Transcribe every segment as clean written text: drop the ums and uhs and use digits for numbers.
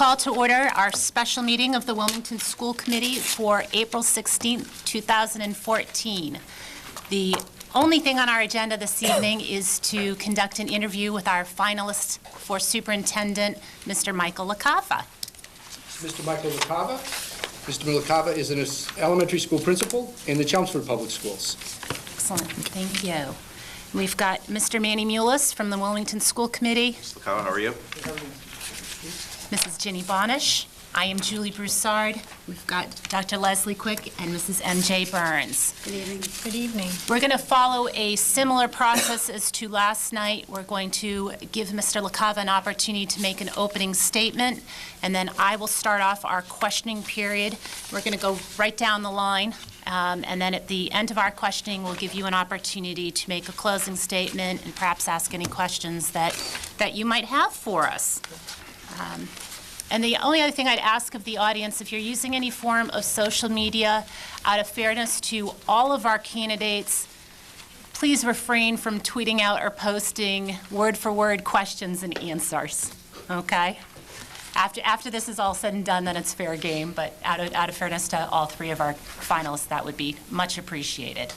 call to order our special meeting of the Wilmington School Committee for April 16th, 2014. The only thing on our agenda this evening is to conduct an interview with our finalist for superintendent, Mr. Michael Luckabee. Mr. Michael Luckabee. Mr. Luckabee is an elementary school principal in the Chelmsford Public Schools. Excellent, thank you. We've got Mr. Manny Mullis from the Wilmington School Committee. Mr. Luckabee, how are you? Mrs. Ginny Bonish. I am Julie Broussard. We've got Dr. Leslie Quick and Mrs. M.J. Burns. Good evening. Good evening. We're going to follow a similar process as to last night. We're going to give Mr. Luckabee an opportunity to make an opening statement, and then I will start off our questioning period. We're going to go right down the line, and then at the end of our questioning, we'll give you an opportunity to make a closing statement and perhaps ask any questions that you might have for us. And the only other thing I'd ask of the audience, if you're using any form of social media, out of fairness to all of our candidates, please refrain from tweeting out or posting word-for-word questions and answers, okay? After this is all said and done, then it's fair game, but out of fairness to all three of our finalists, that would be much appreciated.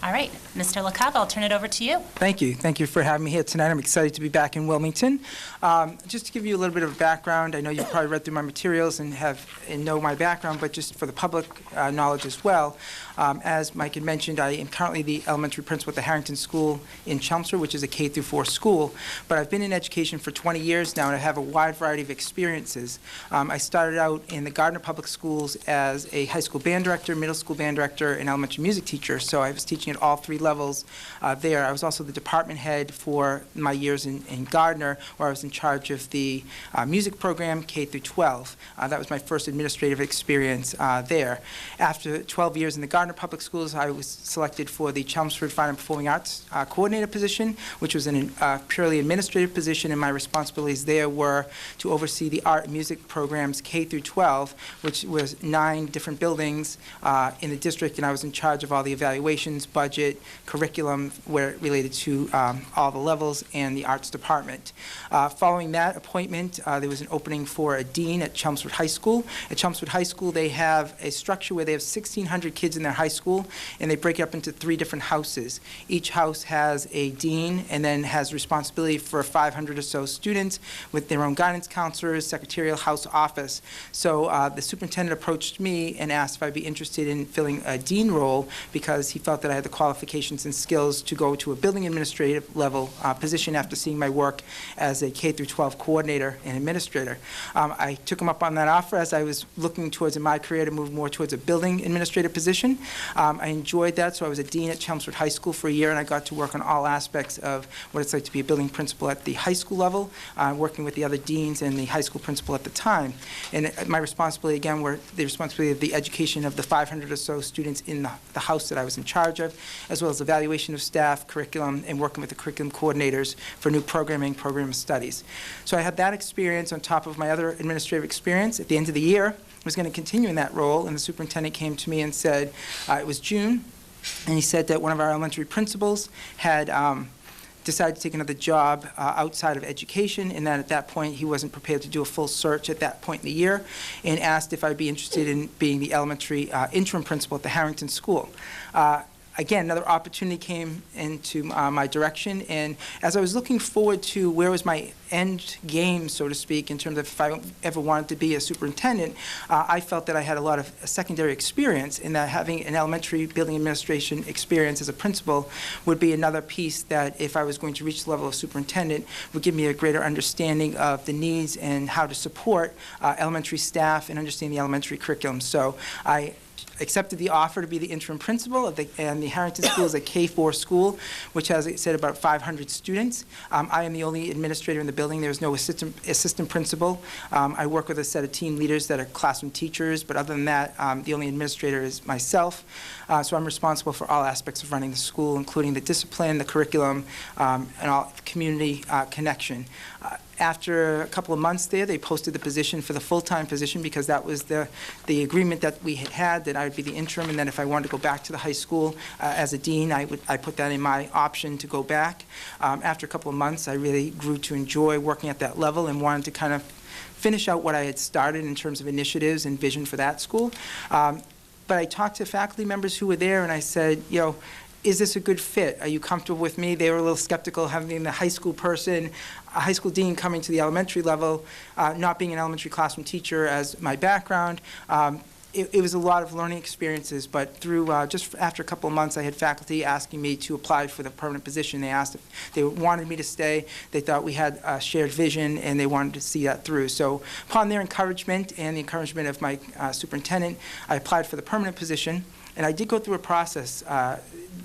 All right, Mr. Luckabee, I'll turn it over to you. Thank you. Thank you for having me here tonight. I'm excited to be back in Wilmington. Just to give you a little bit of background, I know you've probably read through my materials and know my background, but just for the public knowledge as well, as Mike had mentioned, I am currently the elementary principal at the Harrington School in Chelmsford, which is a K-4 school. But I've been in education for 20 years now, and I have a wide variety of experiences. I started out in the Gardner Public Schools as a high school band director, middle school band director, and elementary music teacher. So I was teaching at all three levels there. I was also the department head for my years in Gardner, where I was in charge of the music program K-12. That was my first administrative experience there. After 12 years in the Gardner Public Schools, I was selected for the Chelmsford Fine and Performing Arts coordinator position, which was a purely administrative position, and my responsibilities there were to oversee the art and music programs K-12, which was 9 different buildings in the district, and I was in charge of all the evaluations, budget, curriculum, where it related to all the levels, and the arts department. Following that appointment, there was an opening for a dean at Chelmsford High School. At Chelmsford High School, they have a structure where they have 1,600 kids in their high school, and they break it up into 3 different houses. Each house has a dean and then has responsibility for 500 or so students with their own guidance counselors, secretarial house office. So the superintendent approached me and asked if I'd be interested in filling a dean role because he felt that I had the qualifications and skills to go to a building administrative level position after seeing my work as a K-12 coordinator and administrator. I took him up on that offer as I was looking towards in my career to move more towards a building administrative position. I enjoyed that, so I was a dean at Chelmsford High School for a year, and I got to work on all aspects of what it's like to be a building principal at the high school level, working with the other deans and the high school principal at the time. And my responsibility, again, were the responsibility of the education of the 500 or so students in the house that I was in charge of, as well as evaluation of staff, curriculum, and working with the curriculum coordinators for new programming, program studies. So I had that experience on top of my other administrative experience. At the end of the year, I was going to continue in that role, and the superintendent came to me and said, it was June, and he said that one of our elementary principals had decided to take another job outside of education, and that at that point he wasn't prepared to do a full search at that point in the year, and asked if I'd be interested in being the elementary interim principal at the Harrington School. Again, another opportunity came into my direction, and as I was looking forward to where was my end game, so to speak, in terms of if I ever wanted to be a superintendent, I felt that I had a lot of secondary experience, and that having an elementary building administration experience as a principal would be another piece that, if I was going to reach the level of superintendent, would give me a greater understanding of the needs and how to support elementary staff and understand the elementary curriculum. So I accepted the offer to be the interim principal of the Harrington School is a K-4 school, which has, I said, about 500 students. I am the only administrator in the building. There's no assistant principal. I work with a set of team leaders that are classroom teachers, but other than that, the only administrator is myself. So I'm responsible for all aspects of running the school, including the discipline, the curriculum, and all community connection. After a couple of months there, they posted the position for the full-time position because that was the agreement that we had, that I would be the interim, and then if I wanted to go back to the high school as a dean, I put that in my option to go back. After a couple of months, I really grew to enjoy working at that level and wanted to kind of finish out what I had started in terms of initiatives and vision for that school. But I talked to faculty members who were there, and I said, is this a good fit? Are you comfortable with me? They were a little skeptical, having the high school person, a high school dean coming to the elementary level, not being an elementary classroom teacher as my background. It was a lot of learning experiences, but through just after a couple of months, I had faculty asking me to apply for the permanent position. They asked if they wanted me to stay. They thought we had a shared vision, and they wanted to see that through. So upon their encouragement and the encouragement of my superintendent, I applied for the permanent position. And I did go through a process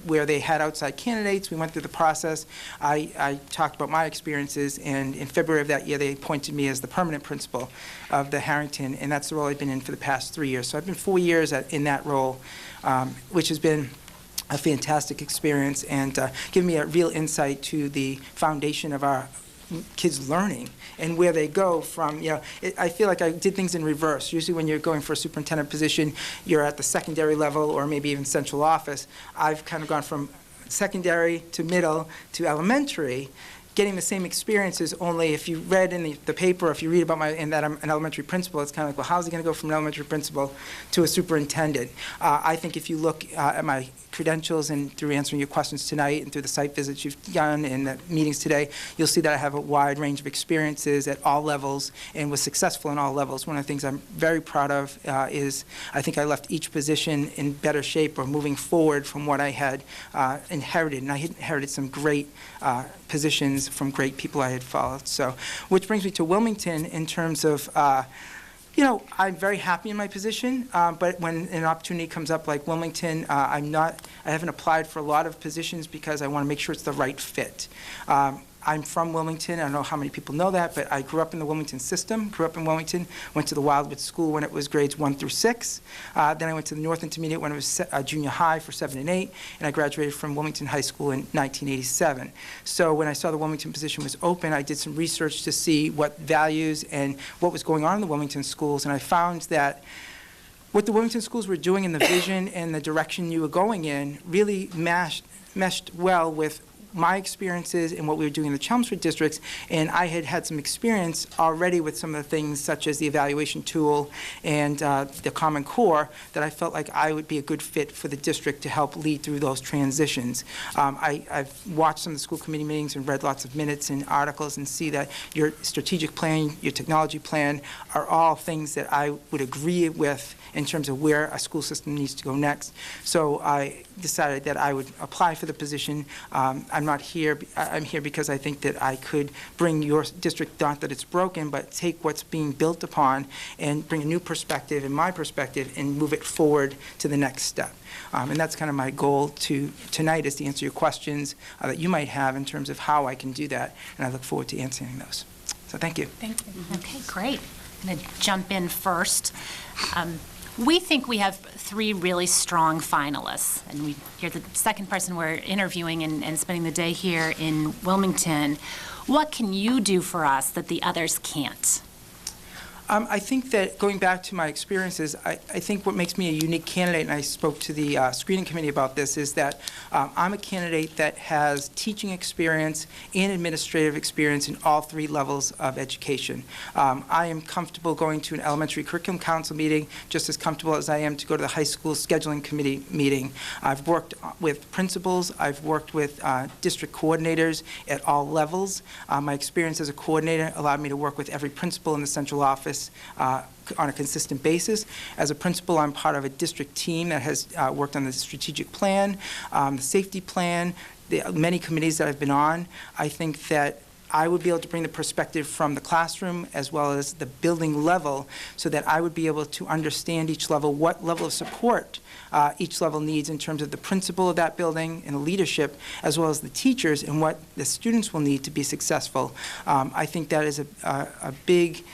where they had outside candidates. We went through the process. I talked about my experiences, and in February of that year, they appointed me as the permanent principal of the Harrington, and that's the role I've been in for the past 3 years. So I've been 4 years in that role, which has been a fantastic experience and given me a real insight to the foundation of our kids learning and where they go from, I feel like I did things in reverse. Usually when you're going for a superintendent position, you're at the secondary level or maybe even central office. I've kind of gone from secondary to middle to elementary, getting the same experiences, only if you read in the paper, if you read about and that I'm an elementary principal, it's kind of like, well, how's he going to go from an elementary principal to a superintendent? I think if you look at my credentials and through answering your questions tonight and through the site visits you've done and the meetings today, you'll see that I have a wide range of experiences at all levels and was successful in all levels. One of the things I'm very proud of is I think I left each position in better shape or moving forward from what I had inherited. And I had inherited some great positions from great people I had followed. So, which brings me to Wilmington in terms of I'm very happy in my position, but when an opportunity comes up like Wilmington, I haven't applied for a lot of positions because I want to make sure it's the right fit. I'm from Wilmington. I don't know how many people know that, but I grew up in the Wilmington system, grew up in Wilmington, went to the Wildwood School when it was grades 1 through 6. Then I went to the North Intermediate when it was junior high for 7 and 8, and I graduated from Wilmington High School in 1987. So when I saw the Wilmington position was open, I did some research to see what values and what was going on in the Wilmington schools, and I found that what the Wilmington schools were doing in the vision and the direction you were going in really meshed well with my experiences and what we were doing in the Chelmsford districts, and I had some experience already with some of the things such as the evaluation tool and the Common Core that I felt like I would be a good fit for the district to help lead through those transitions. I've watched some of the school committee meetings and read lots of minutes and articles and see that your strategic plan, your technology plan are all things that I would agree with in terms of where a school system needs to go next. So I decided that I would apply for the position. I'm here because I think that I could bring your district, not that it's broken, but take what's being built upon and bring a new perspective and my perspective and move it forward to the next step. And that's kind of my goal tonight, is to answer your questions that you might have in terms of how I can do that, and I look forward to answering those. So thank you. Thank you. Okay, great. I'm going to jump in first. We think we have 3 really strong finalists, and you're the second person we're interviewing and spending the day here in Wilmington. What can you do for us that the others can't? I think that going back to my experiences, I think what makes me a unique candidate, and I spoke to the screening committee about this, is that I'm a candidate that has teaching experience and administrative experience in all 3 levels of education. I am comfortable going to an elementary curriculum council meeting just as comfortable as I am to go to the high school scheduling committee meeting. I've worked with principals. I've worked with district coordinators at all levels. My experience as a coordinator allowed me to work with every principal in the central office on a consistent basis. As a principal, I'm part of a district team that has worked on the strategic plan, the safety plan, the many committees that I've been on. I think that I would be able to bring the perspective from the classroom as well as the building level so that I would be able to understand each level, what level of support each level needs in terms of the principal of that building and the leadership, as well as the teachers and what the students will need to be successful. I think that is a big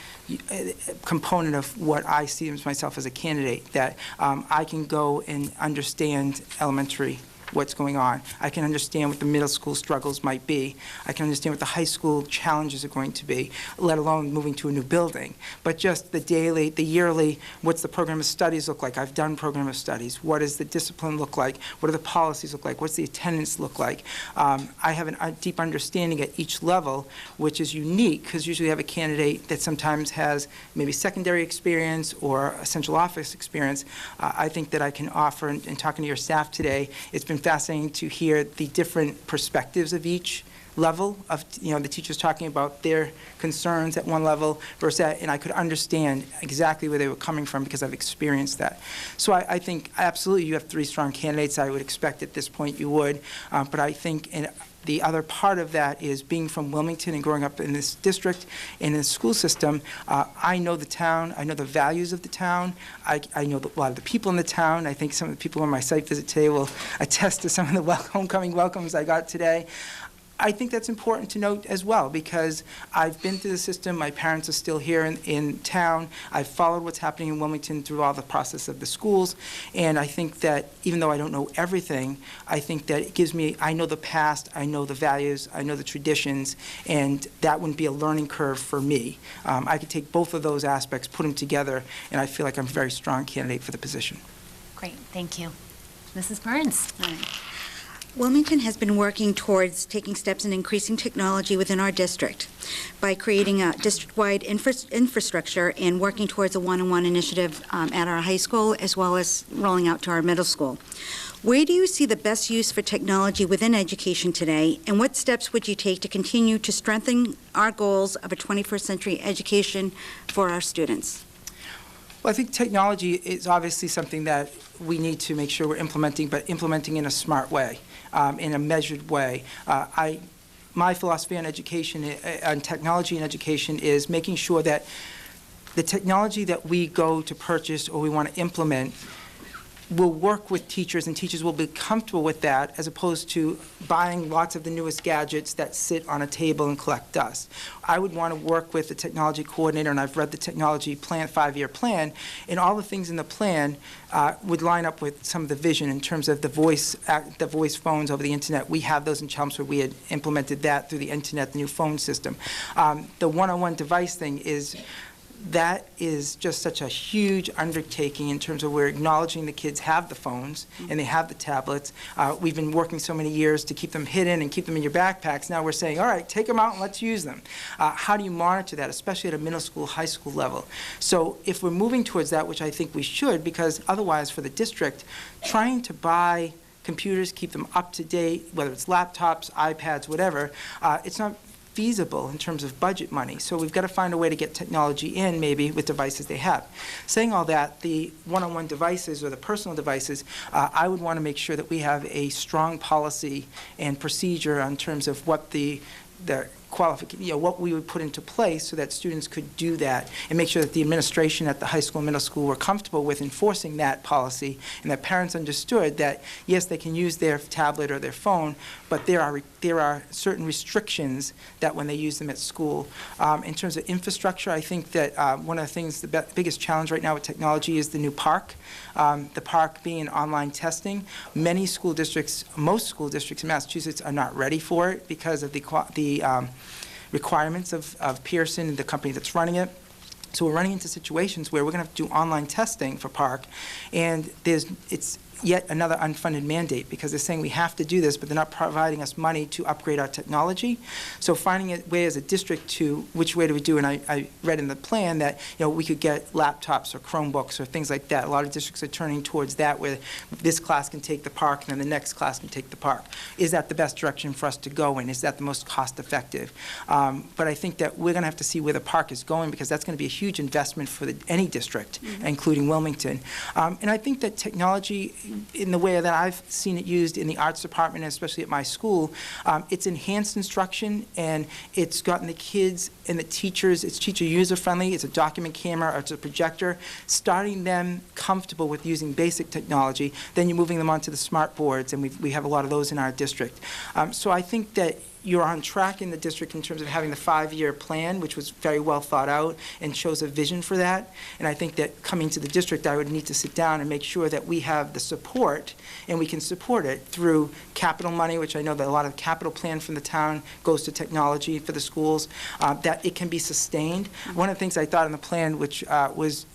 component of what I see as myself as a candidate, that I can go and understand elementary what's going on. I can understand what the middle school struggles might be. I can understand what the high school challenges are going to be, let alone moving to a new building. But just the daily, the yearly, what's the program of studies look like? I've done program of studies. What does the discipline look like? What do the policies look like? What's the attendance look like? I have a deep understanding at each level, which is unique, because usually you have a candidate that sometimes has maybe secondary experience or a central office experience. I think that I can offer, in talking to your staff today, it's been fascinating to hear the different perspectives of each level of, the teachers talking about their concerns at one level versus that, and I could understand exactly where they were coming from because I've experienced that. So I think absolutely you have 3 strong candidates. I would expect at this point you would, but I think the other part of that is being from Wilmington and growing up in this district, in this school system. I know the town. I know the values of the town. I know a lot of the people in the town. I think some of the people on my site visit today will attest to some of the homecoming welcomes I got today. I think that's important to note as well, because I've been through the system. My parents are still here in town. I've followed what's happening in Wilmington through all the process of the schools, and I think that even though I don't know everything, I think that it gives me, I know the past, I know the values, I know the traditions, and that wouldn't be a learning curve for me. I could take both of those aspects, put them together, and I feel like I'm a very strong candidate for the position. Great, thank you. Mrs. Burns? Wilmington has been working towards taking steps in increasing technology within our district by creating a district-wide infrastructure and working towards a one-on-one initiative at our high school as well as rolling out to our middle school. Where do you see the best use for technology within education today, and what steps would you take to continue to strengthen our goals of a 21st century education for our students? Well, I think technology is obviously something that we need to make sure we're implementing, but implementing in a smart way, in a measured way. My philosophy on education, on technology and education, is making sure that the technology that we go to purchase or we want to implement will work with teachers, and teachers will be comfortable with that, as opposed to buying lots of the newest gadgets that sit on a table and collect dust. I would want to work with the technology coordinator, and I've read the technology plan, 5-year plan, and all the things in the plan would line up with some of the vision in terms of the voice phones over the internet. We have those in Chelmsford. We had implemented that through the internet, the new phone system. The one-on-one device thing that is just such a huge undertaking in terms of we're acknowledging the kids have the phones and they have the tablets. We've been working so many years to keep them hidden and keep them in your backpacks. Now we're saying, all right, take them out and let's use them. How do you monitor that, especially at a middle school, high school level? So if we're moving towards that, which I think we should, because otherwise for the district, trying to buy computers, keep them up to date, whether it's laptops, iPads, whatever, it's not feasible in terms of budget money. So we've got to find a way to get technology in, maybe, with devices they have. Saying all that, the one-on-one devices or the personal devices, I would want to make sure that we have a strong policy and procedure in terms of what the what we would put into place so that students could do that, and make sure that the administration at the high school and middle school were comfortable with enforcing that policy, and that parents understood that, yes, they can use their tablet or their phone, but there are certain restrictions that when they use them at school. In terms of infrastructure, I think that one of the things, the biggest challenge right now with technology is the new park. The park being online testing. Many school districts, most school districts in Massachusetts are not ready for it because of the requirements of Pearson and the company that's running it. So we're running into situations where we're going to have to do online testing for park, and it's yet another unfunded mandate because they're saying we have to do this, but they're not providing us money to upgrade our technology. So finding a way as a district to which way do we do, and I read in the plan that we could get laptops or Chromebooks or things like that. A lot of districts are turning towards that, where this class can take the park and then the next class can take the park. Is that the best direction for us to go in? Is that the most cost effective? But I think that we're going to have to see where the park is going, because that's going to be a huge investment for any district, including Wilmington. And I think that technology, in the way that I've seen it used in the arts department, especially at my school, it's enhanced instruction, and it's gotten the kids and the teachers, it's teacher user-friendly, it's a document camera, or it's a projector, starting them comfortable with using basic technology. Then you're moving them onto the smart boards, and we have a lot of those in our district. So I think that you're on track in the district in terms of having the 5-year plan, which was very well thought out and shows a vision for that. And I think that coming to the district, I would need to sit down and make sure that we have the support, and we can support it through capital money, which I know that a lot of capital plan from the town goes to technology for the schools, that it can be sustained. One of the things I thought in the plan, which was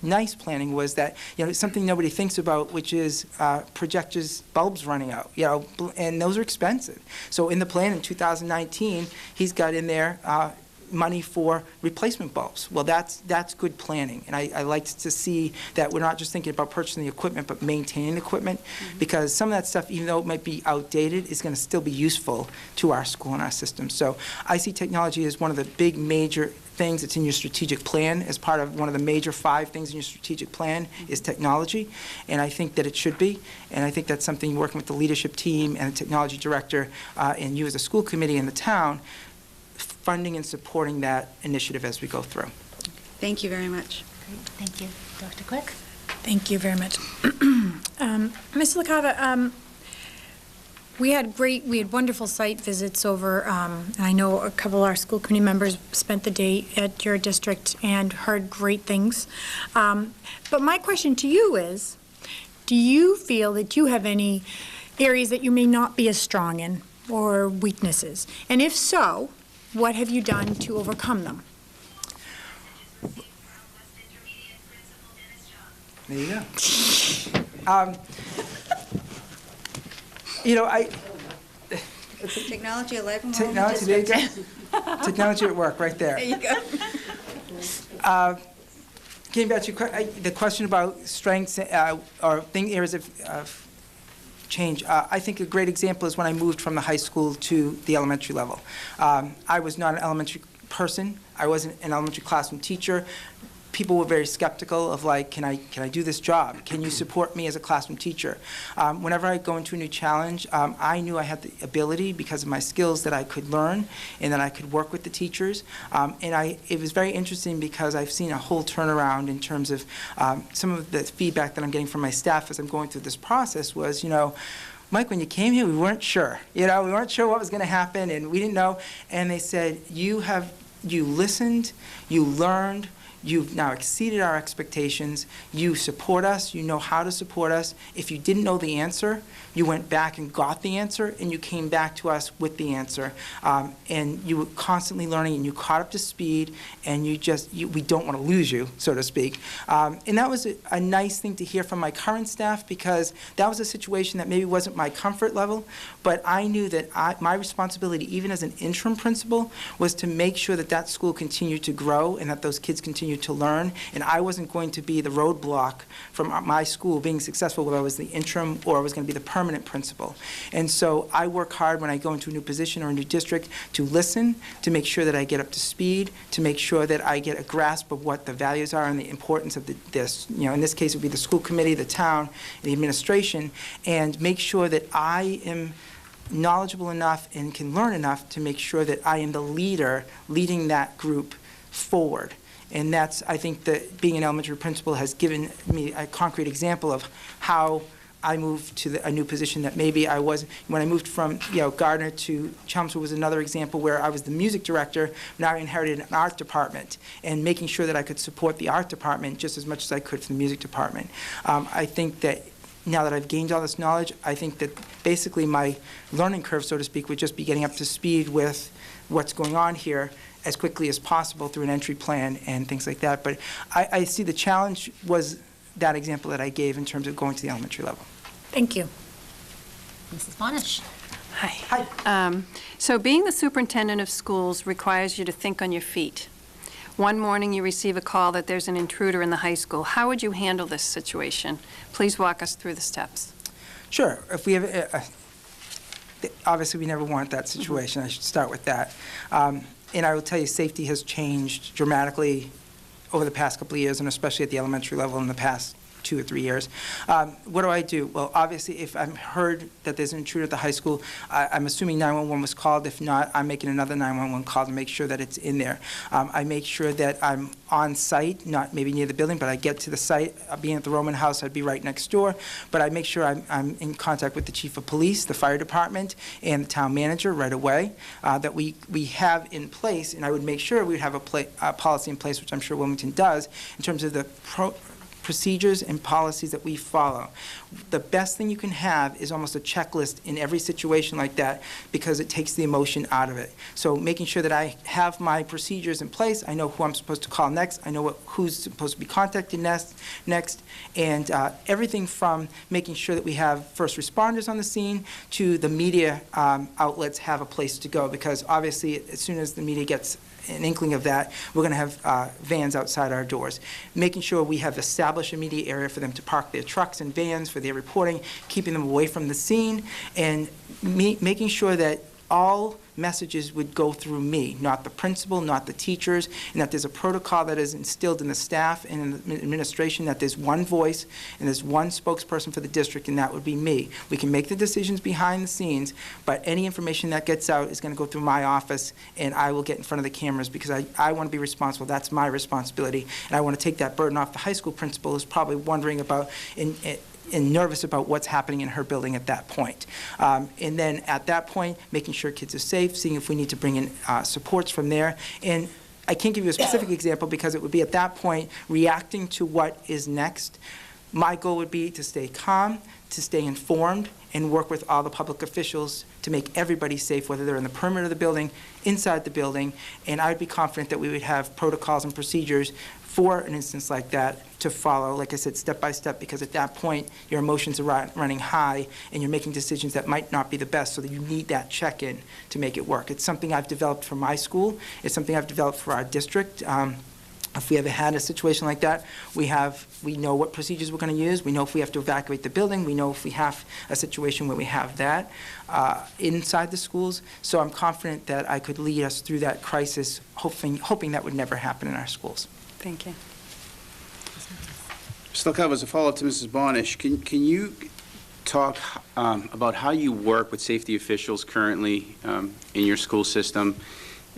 nice planning, was that, something nobody thinks about, which is projectors, bulbs running out, and those are expensive. So in the plan in 2019, he's got in there money for replacement bulbs. Well, that's good planning, and I like to see that we're not just thinking about purchasing the equipment, but maintaining the equipment, because some of that stuff, even though it might be outdated, is going to still be useful to our school and our system. So I see technology as one of the big major things that's in your strategic plan. As part of one of the major 5 things in your strategic plan is technology, and I think that it should be, and I think that's something working with the leadership team and the technology director and you as a school committee in the town, funding and supporting that initiative as we go through. Thank you very much. Great, thank you. Dr. Quick? Thank you very much. Mr. LaCava, we had wonderful site visits over, and I know a couple of our school committee members spent the day at your district and heard great things. But my question to you is, do you feel that you have any areas that you may not be as strong in or weaknesses? And if so, what have you done to overcome them? There you go. Technology alive and well in the Technology, there you district. go. Technology at work, right there. There you go. Getting back to the question about strengths or areas of change, I think a great example is when I moved from the high school to the elementary level. I was not an elementary person. I wasn't an elementary classroom teacher. People were very skeptical of, like, can I do this job? Can you support me as a classroom teacher? Whenever I go into a new challenge, I knew I had the ability, because of my skills, that I could learn and that I could work with the teachers. It was very interesting because I've seen a whole turnaround in terms of some of the feedback that I'm getting from my staff as I'm going through this process was, Mike, when you came here, we weren't sure. We weren't sure what was going to happen, and we didn't know. And they said, you listened, you learned, you've now exceeded our expectations. You support us. You know how to support us. If you didn't know the answer, you went back and got the answer, and you came back to us with the answer. And you were constantly learning, and you caught up to speed, and we don't want to lose you, so to speak. And that was a nice thing to hear from my current staff, because that was a situation that maybe wasn't my comfort level, but I knew that my responsibility, even as an interim principal, was to make sure that that school continued to grow and that those kids continued to learn, and I wasn't going to be the roadblock from my school being successful, whether I was the interim or I was going to be the permanent principal. And so I work hard when I go into a new position or a new district to listen, to make sure that I get up to speed, to make sure that I get a grasp of what the values are and the importance of this. In this case, it would be the school committee, the town, the administration, and make sure that I am knowledgeable enough and can learn enough to make sure that I am the leader leading that group forward. And that's, I think, that being an elementary principal has given me a concrete example of how I moved to a new position that maybe I wasn't. When I moved from Gardner to Chelmsford was another example where I was the music director. Now I inherited an art department, and making sure that I could support the art department just as much as I could for the music department. I think that now that I've gained all this knowledge, I think that basically my learning curve, so to speak, would just be getting up to speed with what's going on here as quickly as possible through an entry plan and things like that. But I see the challenge was that example that I gave in terms of going to the elementary level. Thank you. Mrs. Bonish. Hi. So being the superintendent of schools requires you to think on your feet. One morning you receive a call that there's an intruder in the high school. How would you handle this situation? Please walk us through the steps. Sure. If we have, obviously we never want that situation. I should start with that. And I will tell you, safety has changed dramatically over the past couple of years, and especially at the elementary level in the past 2 or 3 years. What do I do? Well, obviously, if I'm heard that there's an intruder at the high school, I'm assuming 911 was called. If not, I'm making another 911 call to make sure that it's in there. I make sure that I'm on site, not maybe near the building, but I get to the site. Being at the Roman House, I'd be right next door. But I make sure I'm in contact with the chief of police, the fire department, and the town manager right away, that we have in place, and I would make sure we'd have a policy in place, which I'm sure Wilmington does, in terms of the procedures and policies that we follow. The best thing you can have is almost a checklist in every situation like that, because it takes the emotion out of it. So making sure that I have my procedures in place, I know who I'm supposed to call next, I know who's supposed to be contacted next, and everything from making sure that we have first responders on the scene to the media outlets have a place to go, because obviously as soon as the media gets an inkling of that, we're going to have vans outside our doors. Making sure we have established a media area for them to park their trucks and vans for their reporting, keeping them away from the scene, and making sure that all messages would go through me, not the principal, not the teachers, and that there's a protocol that is instilled in the staff and in the administration, that there's one voice and there's one spokesperson for the district, and that would be me. We can make the decisions behind the scenes, but any information that gets out is going to go through my office, and I will get in front of the cameras, because I want to be responsible. That's my responsibility, and I want to take that burden off the high school principal, who's probably wondering about and nervous about what's happening in her building at that point. And then at that point, making sure kids are safe, seeing if we need to bring in supports from there. And I can't give you a specific example, because it would be at that point reacting to what is next. My goal would be to stay calm, to stay informed, and work with all the public officials to make everybody safe, whether they're in the perimeter of the building, inside the building, and I would be confident that we would have protocols and procedures for an instance like that to follow, like I said, step by step, because at that point your emotions are running high and you're making decisions that might not be the best, so that you need that check-in to make it work. It's something I've developed for my school. It's something I've developed for our district. If we ever had a situation like that, we know what procedures we're going to use. We know if we have to evacuate the building. We know if we have a situation where we have that inside the schools. So I'm confident that I could lead us through that crisis, hoping that would never happen in our schools. Thank you. Mr. Luckabee, as a follow-up to Mrs. Barnish, can you talk about how you work with safety officials currently in your school system,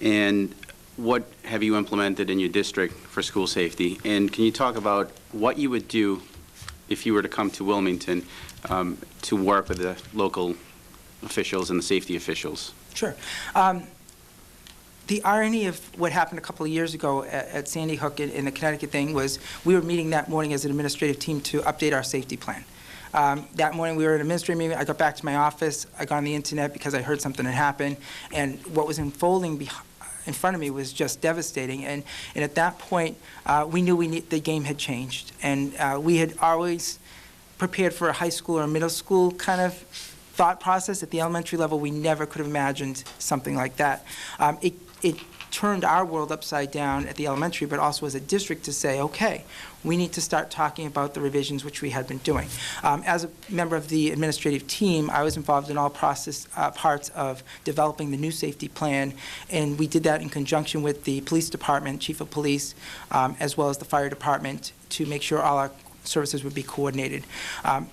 and what have you implemented in your district for school safety? And can you talk about what you would do if you were to come to Wilmington to work with the local officials and the safety officials? Sure. The irony of what happened a couple of years ago at Sandy Hook in the Connecticut thing was we were meeting that morning as an administrative team to update our safety plan. That morning we were at an administrative meeting. I got back to my office. I got on the internet because I heard something had happened, and what was unfolding in front of me was just devastating. And at that point, we knew the game had changed, and we had always prepared for a high school or a middle school kind of thought process. At the elementary level, we never could have imagined something like that. It turned our world upside down at the elementary, but also as a district, to say, okay, we need to start talking about the revisions which we had been doing. As a member of the administrative team, I was involved in all parts of developing the new safety plan, and we did that in conjunction with the police department, chief of police, as well as the fire department, to make sure all our services would be coordinated.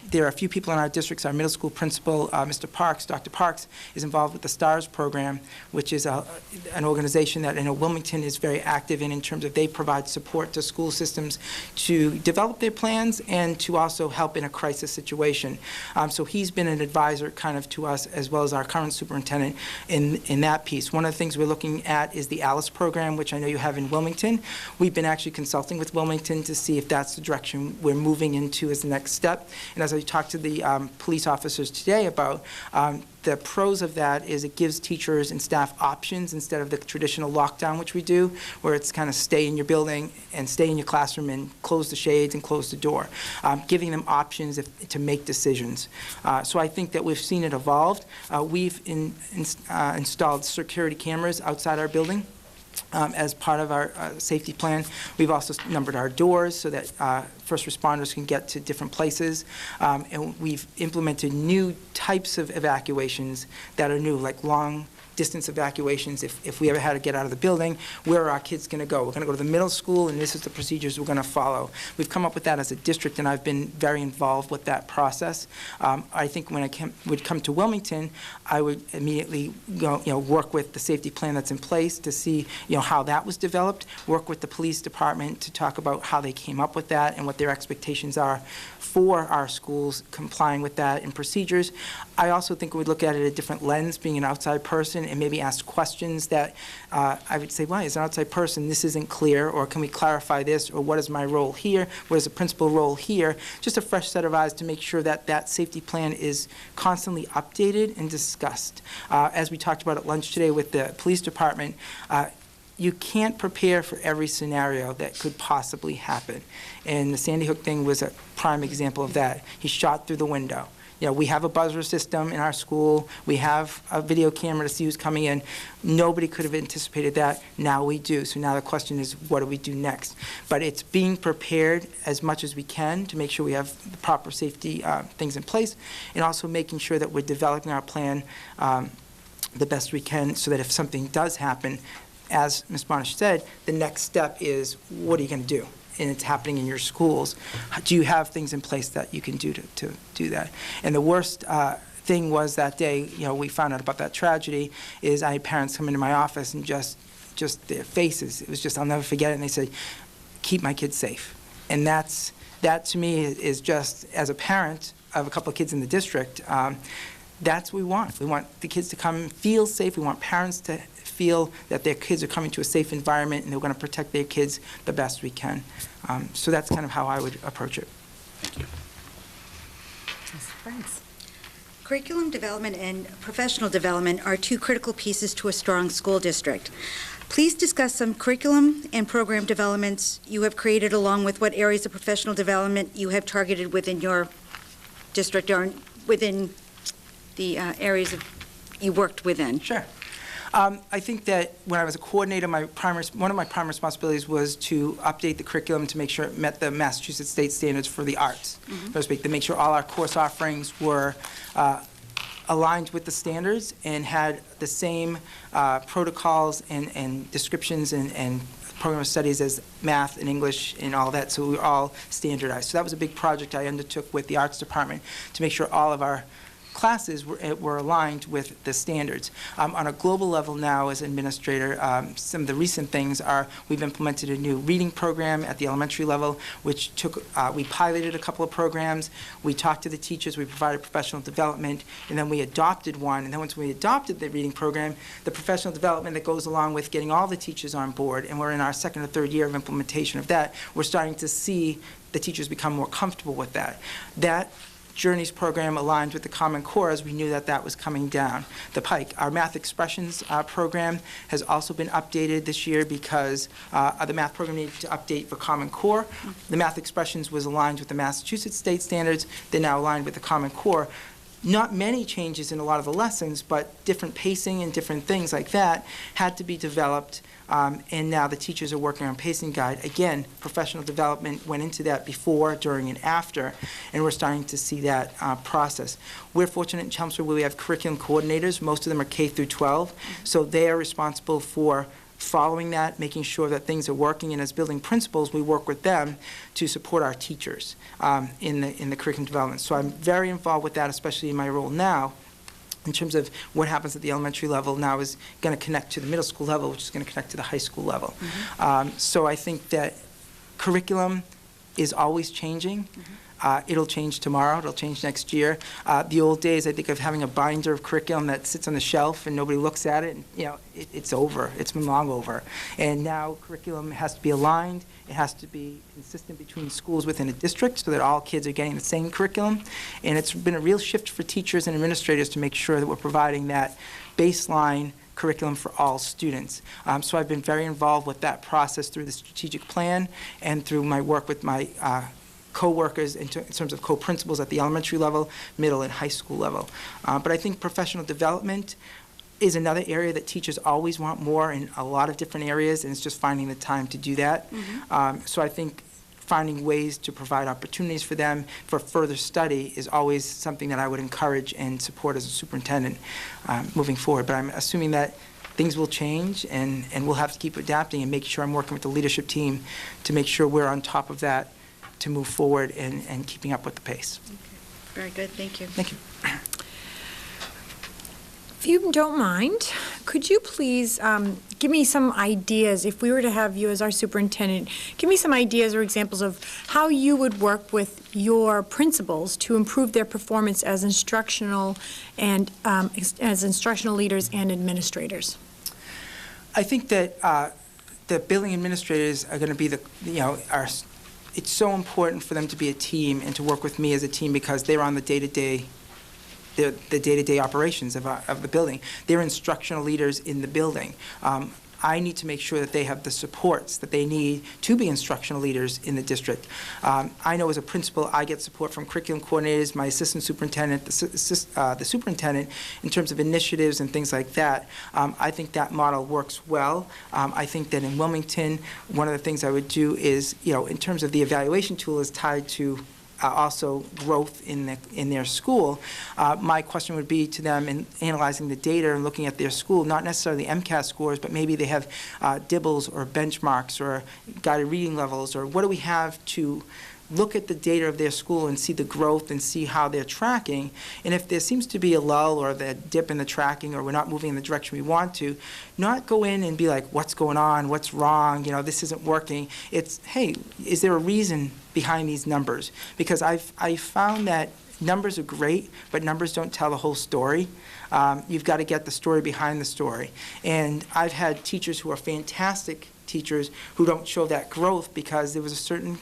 There are a few people in our districts. Our middle school principal, Mr. Parks, Dr. Parks, is involved with the STARS program, which is an organization that in Wilmington is very active in terms of they provide support to school systems to develop their plans and to also help in a crisis situation. So he's been an advisor kind of to us, as well as our current superintendent in that piece. One of the things we're looking at is the ALICE program, which I know you have in Wilmington. We've been actually consulting with Wilmington to see if that's the direction we're moving into as the next step. And as I talked to the police officers today about, the pros of that is it gives teachers and staff options instead of the traditional lockdown, which we do, where it's kind of stay in your building and stay in your classroom and close the shades and close the door, giving them options to make decisions. So I think that we've seen it evolved. We've installed security cameras outside our building. As part of our safety plan. We've also numbered our doors so that first responders can get to different places. And we've implemented new types of evacuations that are new, like long distance evacuations. If we ever had to get out of the building, where are our kids going to go? We're going to go to the middle school, and this is the procedures we're going to follow. We've come up with that as a district, and I've been very involved with that process. I think when I would come to Wilmington, I would immediately go, work with the safety plan that's in place to see, how that was developed, work with the police department to talk about how they came up with that and what their expectations are for our schools complying with that and procedures. I also think we'd look at it a different lens, being an outside person, and maybe ask questions that I would say, why, as an outside person, this isn't clear, or can we clarify this, or what is my role here, what is the principal role here? Just a fresh set of eyes to make sure that that safety plan is constantly updated and discussed. As we talked about at lunch today with the police department, you can't prepare for every scenario that could possibly happen. And the Sandy Hook thing was a prime example of that. He shot through the window. We have a buzzer system in our school. We have a video camera to see who's coming in. Nobody could have anticipated that. Now we do. So now the question is, what do we do next? But it's being prepared as much as we can to make sure we have the proper safety things in place, and also making sure that we're developing our plan the best we can so that if something does happen, as Ms. Bonish said, the next step is, what are you going to do? And it's happening in your schools. Do you have things in place that you can do to do that? And the worst thing was that day, we found out about that tragedy, is I had parents come into my office and just their faces, it was just, I'll never forget it, and they said, keep my kids safe. And that to me is just, as a parent of a couple of kids in the district, that's what we want. We want the kids to come and feel safe. We want parents to feel that their kids are coming to a safe environment, and they're going to protect their kids the best we can. So that's kind of how I would approach it. Thank you. Ms. Burns. Curriculum development and professional development are two critical pieces to a strong school district. Please discuss some curriculum and program developments you have created, along with what areas of professional development you have targeted within your district or within the areas you worked within. Sure. I think that when I was a coordinator, one of my primary responsibilities was to update the curriculum to make sure it met the Massachusetts state standards for the arts, so to speak, to make sure all our course offerings were aligned with the standards and had the same protocols and descriptions and program of studies as math and English and all that, so we were all standardized. So that was a big project I undertook with the arts department to make sure all of our classes were aligned with the standards. On a global level now, as administrator, some of the recent things are we've implemented a new reading program at the elementary level, which we piloted a couple of programs, we talked to the teachers, we provided professional development, and then we adopted one. And then once we adopted the reading program, the professional development that goes along with getting all the teachers on board, and we're in our second or third year of implementation of that, we're starting to see the teachers become more comfortable with that. That Journeys program aligned with the Common Core, as we knew that was coming down the pike. Our math expressions program has also been updated this year because the math program needed to update for Common Core. The math expressions was aligned with the Massachusetts state standards. They're now aligned with the Common Core. Not many changes in a lot of the lessons, but different pacing and different things like that had to be developed, and now the teachers are working on pacing guide. Again, professional development went into that before, during, and after, and we're starting to see that process. We're fortunate in Chelmsford where we have curriculum coordinators. Most of them are K through 12, so they are responsible for following that, making sure that things are working, and as building principals, we work with them to support our teachers in the curriculum development. So I'm very involved with that, especially in my role now, in terms of what happens at the elementary level now is going to connect to the middle school level, which is going to connect to the high school level. So I think that curriculum is always changing. It'll change tomorrow. It'll change next year. The old days, I think, of having a binder of curriculum that sits on the shelf and nobody looks at it, and, it's over. It's been long over. And now curriculum has to be aligned. It has to be consistent between schools within a district so that all kids are getting the same curriculum. And it's been a real shift for teachers and administrators to make sure that we're providing that baseline curriculum for all students. So I've been very involved with that process through the strategic plan and through my work with my co-workers in terms of co-principals at the elementary level, middle, and high school level. But I think professional development is another area that teachers always want more in a lot of different areas, and it's just finding the time to do that. So I think finding ways to provide opportunities for them for further study is always something that I would encourage and support as a superintendent moving forward. But I'm assuming that things will change, and we'll have to keep adapting and making sure I'm working with the leadership team to make sure we're on top of that to move forward and keeping up with the pace. Okay. Very good, thank you. Thank you. If you don't mind, could you please give me some ideas, if we were to have you as our superintendent, give me some ideas or examples of how you would work with your principals to improve their performance as instructional and as instructional leaders and administrators? I think that the building administrators are going to be it's so important for them to be a team and to work with me as a team because they're on the day-to-day operations of the building. They're instructional leaders in the building. I need to make sure that they have the supports that they need to be instructional leaders in the district. I know as a principal, I get support from curriculum coordinators, my assistant superintendent, the superintendent, in terms of initiatives and things like that. I think that model works well. I think that in Wilmington, one of the things I would do is, in terms of the evaluation tool is tied to also growth in their school. My question would be to them in analyzing the data and looking at their school, not necessarily MCAS scores, but maybe they have DIBELS or benchmarks or guided reading levels, or what do we have to look at the data of their school and see the growth and see how they're tracking. And if there seems to be a lull or the dip in the tracking or we're not moving in the direction we want to, not go in and be like, what's going on, what's wrong, this isn't working. It's, hey, is there a reason behind these numbers? Because I found that numbers are great, but numbers don't tell the whole story. You've got to get the story behind the story. And I've had teachers who are fantastic teachers who don't show that growth because there was a certain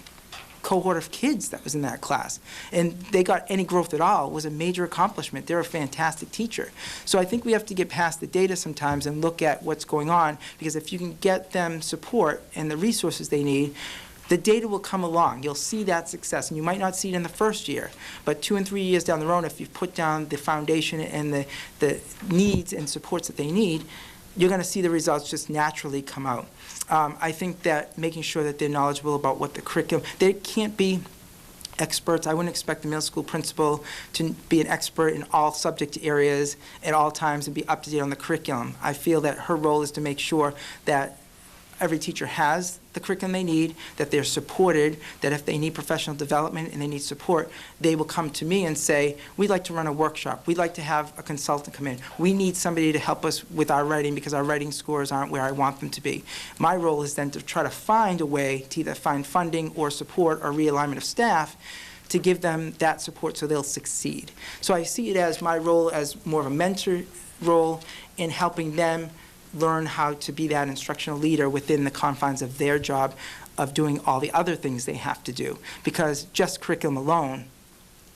cohort of kids that was in that class, and they got any growth at all. It was a major accomplishment. They're a fantastic teacher. So I think we have to get past the data sometimes and look at what's going on, because if you can get them support and the resources they need, the data will come along. You'll see that success, and you might not see it in the first year, but 2 and 3 years down the road, if you've put down the foundation and the needs and supports that they need, you're going to see the results just naturally come out. I think that making sure that they're knowledgeable about what the curriculum, they can't be experts. I wouldn't expect the middle school principal to be an expert in all subject areas at all times and be up to date on the curriculum. I feel that her role is to make sure that every teacher has the curriculum they need, that they're supported, that if they need professional development and they need support, they will come to me and say, we'd like to run a workshop. We'd like to have a consultant come in. We need somebody to help us with our writing because our writing scores aren't where I want them to be. My role is then to try to find a way to either find funding or support or realignment of staff to give them that support so they'll succeed. So I see it as my role as more of a mentor role in helping them learn how to be that instructional leader within the confines of their job of doing all the other things they have to do, because just curriculum alone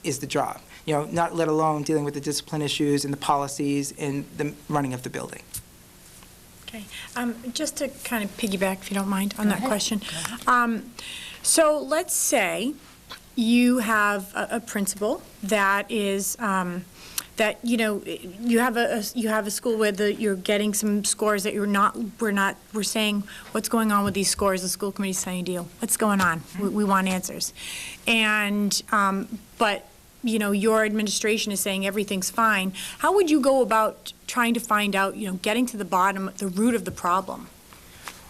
is the job, not let alone dealing with the discipline issues and the policies and the running of the building. Okay. Just to kind of piggyback, if you don't mind, on that question. So let's say you have a principal that is that you have a school where you're getting some scores that we're saying what's going on with these scores. The school committee's saying, deal, what's going on? We want answers, and but your administration is saying everything's fine. How would you go about trying to find out, getting to the bottom, the root of the problem?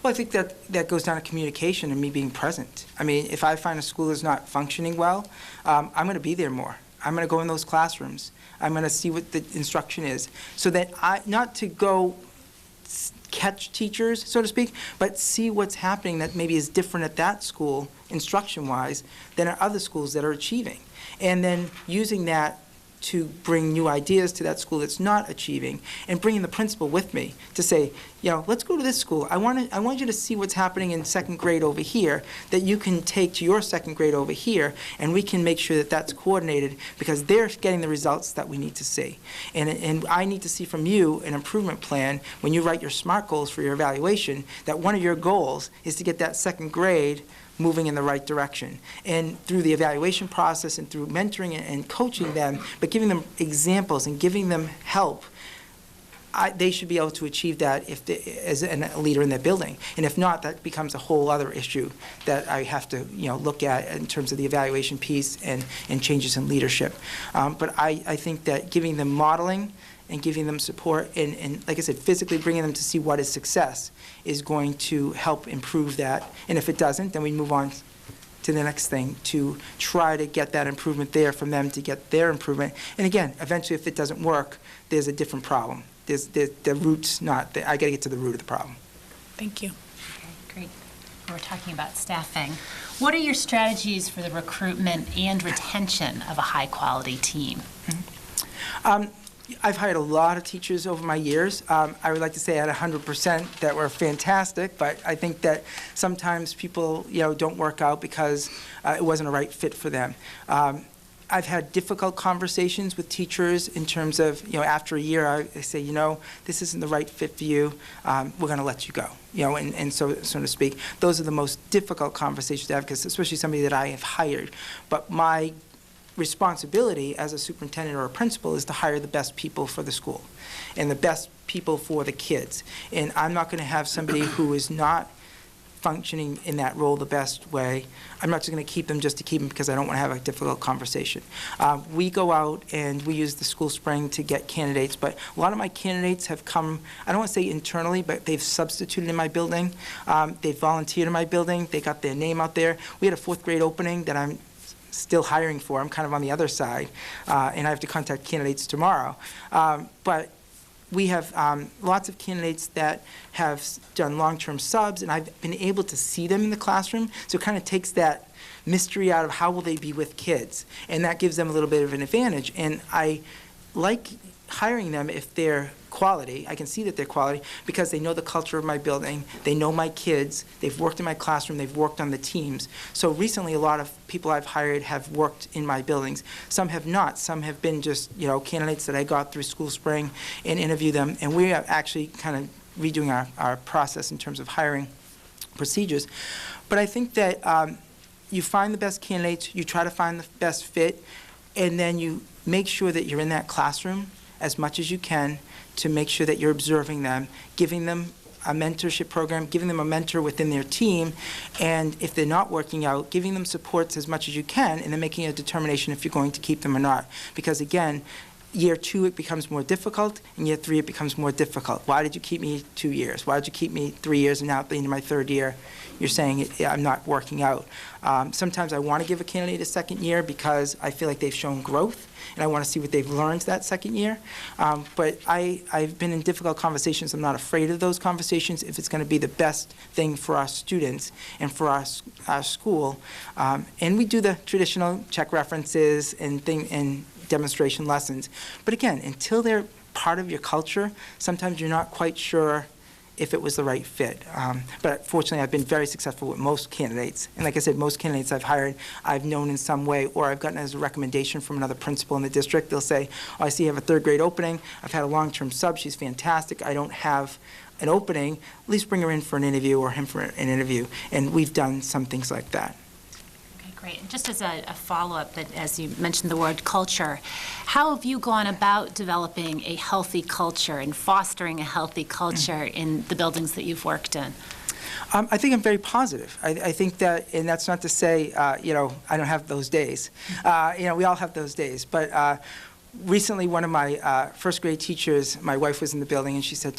Well, I think that goes down to communication and me being present. I mean, if I find a school is not functioning well, I'm going to be there more. I'm going to go in those classrooms. I'm going to see what the instruction is, so that not to go catch teachers, so to speak, but see what's happening that maybe is different at that school, instruction-wise, than at other schools that are achieving. And then using that to bring new ideas to that school that's not achieving, and bringing the principal with me to say, let's go to this school. I want you to see what's happening in second grade over here that you can take to your second grade over here, and we can make sure that that's coordinated because they're getting the results that we need to see. And I need to see from you an improvement plan when you write your SMART goals for your evaluation, that one of your goals is to get that second grade moving in the right direction. And through the evaluation process and through mentoring and coaching them, but giving them examples and giving them help, they should be able to achieve that if as a leader in their building. And if not, that becomes a whole other issue that I have to, look at in terms of the evaluation piece and changes in leadership. But I think that giving them modeling and giving them support and, like I said, physically bringing them to see what is success is going to help improve that. And if it doesn't, then we move on to the next thing to try to get that improvement there from them to get their improvement. And again, eventually, if it doesn't work, there's a different problem. The root's not, I got to get to the root of the problem. Thank you. Okay, great. We're talking about staffing. What are your strategies for the recruitment and retention of a high-quality team? I've hired a lot of teachers over my years. I would like to say at 100% that were fantastic, but I think that sometimes people, don't work out because it wasn't a right fit for them. I've had difficult conversations with teachers in terms of, after a year, I say, this isn't the right fit for you. We're going to let you go, and so to speak. Those are the most difficult conversations to have, because especially somebody that I have hired. But my responsibility as a superintendent or a principal is to hire the best people for the school and the best people for the kids. And I'm not going to have somebody who is not functioning in that role the best way. I'm not just going to keep them just to keep them because I don't want to have a difficult conversation. We go out and we use the school spring to get candidates, but a lot of my candidates have come, I don't want to say internally, but they've substituted in my building. They've volunteered in my building. They got their name out there. We had a 4th grade opening that I'm still hiring for. I'm kind of on the other side, and I have to contact candidates tomorrow. But we have lots of candidates that have done long-term subs, and I've been able to see them in the classroom, so it kind of takes that mystery out of how will they be with kids, and that gives them a little bit of an advantage. And I like hiring them if they're quality. I can see that they're quality because they know the culture of my building, they know my kids, they've worked in my classroom, they've worked on the teams. So recently a lot of people I've hired have worked in my buildings. Some have not. Some have been just, candidates that I got through School Spring and interview them, and we are actually kind of redoing our process in terms of hiring procedures. But I think that you find the best candidates, you try to find the best fit, and then you make sure that you're in that classroom as much as you can to make sure that you're observing them, giving them a mentorship program, giving them a mentor within their team, and if they're not working out, giving them supports as much as you can, and then making a determination if you're going to keep them or not. Because again, year 2 it becomes more difficult, and year 3 it becomes more difficult. Why did you keep me 2 years? Why did you keep me 3 years, and now at the end of my 3rd year, you're saying I'm not working out? Sometimes I want to give a candidate a 2nd year because I feel like they've shown growth, and I want to see what they've learned that 2nd year. But I've been in difficult conversations. I'm not afraid of those conversations if it's going to be the best thing for our students and for our school. And we do the traditional check references and demonstration lessons. But again, until they're part of your culture, sometimes you're not quite sure if it was the right fit. But fortunately, I've been very successful with most candidates. And like I said, most candidates I've hired, I've known in some way, or I've gotten as a recommendation from another principal in the district. They'll say, oh, I see you have a 3rd grade opening. I've had a long-term sub. She's fantastic. I don't have an opening. At least bring her in for an interview or him for an interview. And we've done some things like that. Great. And just as a follow-up, that as you mentioned the word culture, how have you gone about developing a healthy culture and fostering a healthy culture in the buildings that you've worked in? I think I'm very positive. I think that, and that's not to say, I don't have those days. We all have those days. But recently, one of my 1st grade teachers, my wife was in the building, and she said,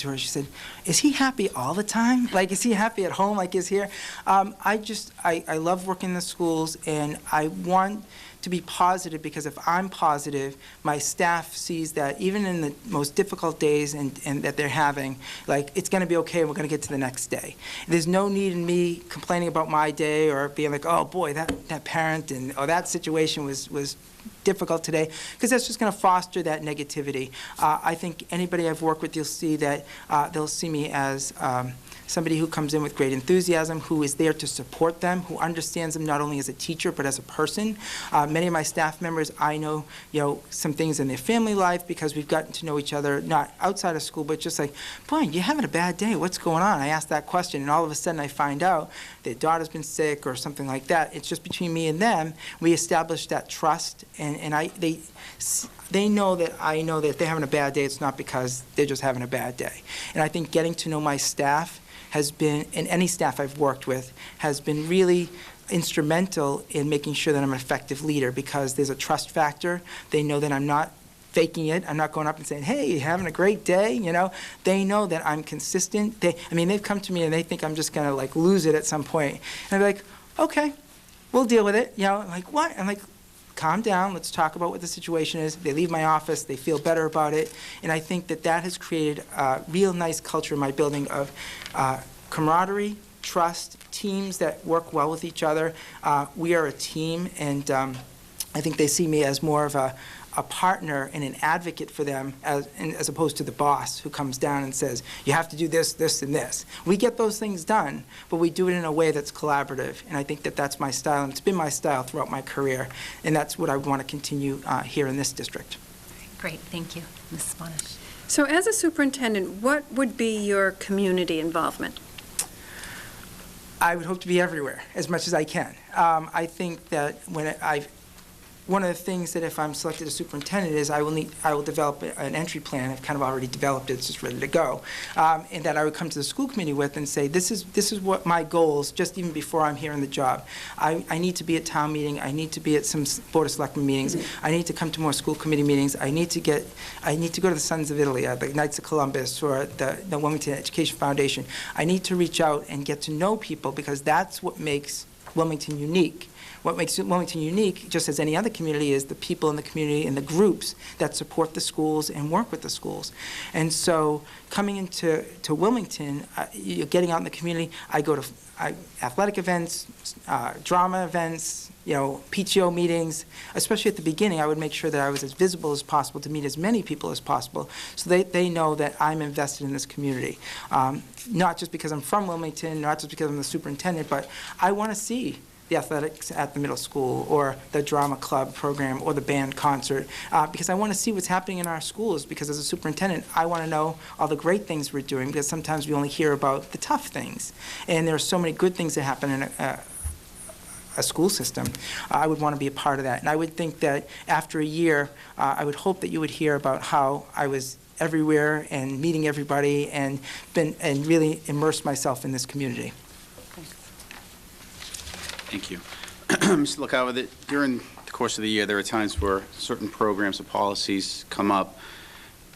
is he happy all the time? Like, is he happy at home like he's here? I love working in the schools, and I want to be positive, because if I'm positive, my staff sees that even in the most difficult days and that they're having, like, it's going to be okay, and we're going to get to the next day. There's no need in me complaining about my day or being like, oh boy, that parent or that situation was difficult today, because that's just going to foster that negativity. I think anybody I've worked with, you'll see that they'll see me as somebody who comes in with great enthusiasm, who is there to support them, who understands them not only as a teacher but as a person. Many of my staff members, I know, some things in their family life because we've gotten to know each other, not outside of school, but just like, boy, you're having a bad day. What's going on? I ask that question, and all of a sudden I find out their daughter's been sick or something like that. It's just between me and them. We establish that trust, and they know that I know that if they're having a bad day, it's not because they're just having a bad day. And I think getting to know my staff has been, and any staff I've worked with, has been really instrumental in making sure that I'm an effective leader, because there's a trust factor. They know that I'm not faking it. I'm not going up and saying, hey, you having a great day, you know. They know that I'm consistent. They've come to me and they think I'm just going to like lose it at some point. And I'm like, okay, we'll deal with it. You know, I'm like, what? I'm like, calm down, let's talk about what the situation is. They leave my office, they feel better about it. And I think that that has created a real nice culture in my building of camaraderie, trust, teams that work well with each other. We are a team, and I think they see me as more of a partner and an advocate for them as opposed to the boss who comes down and says, you have to do this, this, and this. We get those things done, but we do it in a way that's collaborative, and I think that that's my style, and it's been my style throughout my career, and that's what I want to continue here in this district. Great, thank you. Mrs. Bonish. So as a superintendent, what would be your community involvement? I would hope to be everywhere as much as I can. I think that one of the things that if I'm selected as superintendent is I will develop an entry plan. I've kind of already developed it, it's just ready to go. And that I would come to the school committee with and say, this is what my goals, just even before I'm here in the job. I need to be at town meeting, I need to be at some Board of Selectmen meetings, I need to come to more school committee meetings, I need to go to the Sons of Italy, the Knights of Columbus, or the Wilmington Education Foundation. I need to reach out and get to know people, because that's what makes Wilmington unique. What makes Wilmington unique, just as any other community, is the people in the community and the groups that support the schools and work with the schools. And so coming into Wilmington, getting out in the community, I go to athletic events, drama events, PTO meetings. Especially at the beginning, I would make sure that I was as visible as possible to meet as many people as possible, so they know that I'm invested in this community. Not just because I'm from Wilmington, not just because I'm the superintendent, but I want to see the athletics at the middle school, or the drama club program, or the band concert, because I want to see what's happening in our schools, because as a superintendent, I want to know all the great things we're doing, because sometimes we only hear about the tough things. And there are so many good things that happen in a school system. I would want to be a part of that. And I would think that after a year, I would hope that you would hear about how I was everywhere and meeting everybody and really immersed myself in this community. Thank you. Mr. Luckabee, during the course of the year, there are times where certain programs or policies come up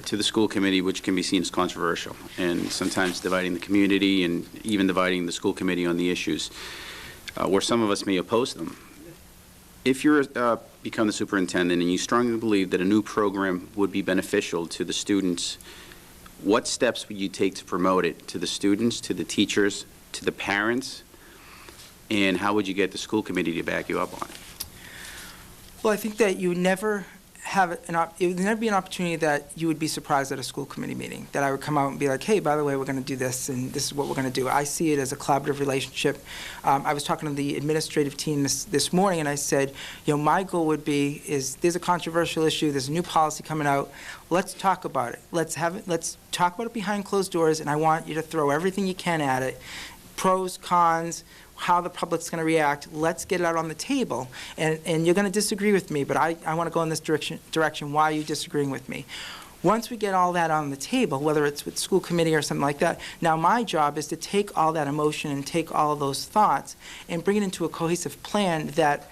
to the school committee which can be seen as controversial, and sometimes dividing the community and even dividing the school committee on the issues, where some of us may oppose them. If you're become the superintendent and you strongly believe that a new program would be beneficial to the students, what steps would you take to promote it to the students, to the teachers, to the parents? And how would you get the school committee to back you up on it? Well, I think that you would never have it would never be an opportunity that you would be surprised at a school committee meeting, that I would come out and be like, hey, by the way, we're going to do this, and this is what we're going to do. I see it as a collaborative relationship. I was talking to the administrative team this morning, and I said, my goal would be is there's a controversial issue, there's a new policy coming out, let's talk about it. Let's talk about it behind closed doors, and I want you to throw everything you can at it, pros, cons, how the public's going to react. Let's get it out on the table. And you're going to disagree with me, but I want to go in this direction. Why are you disagreeing with me? Once we get all that on the table, whether it's with school committee or something like that, now my job is to take all that emotion and take all of those thoughts and bring it into a cohesive plan that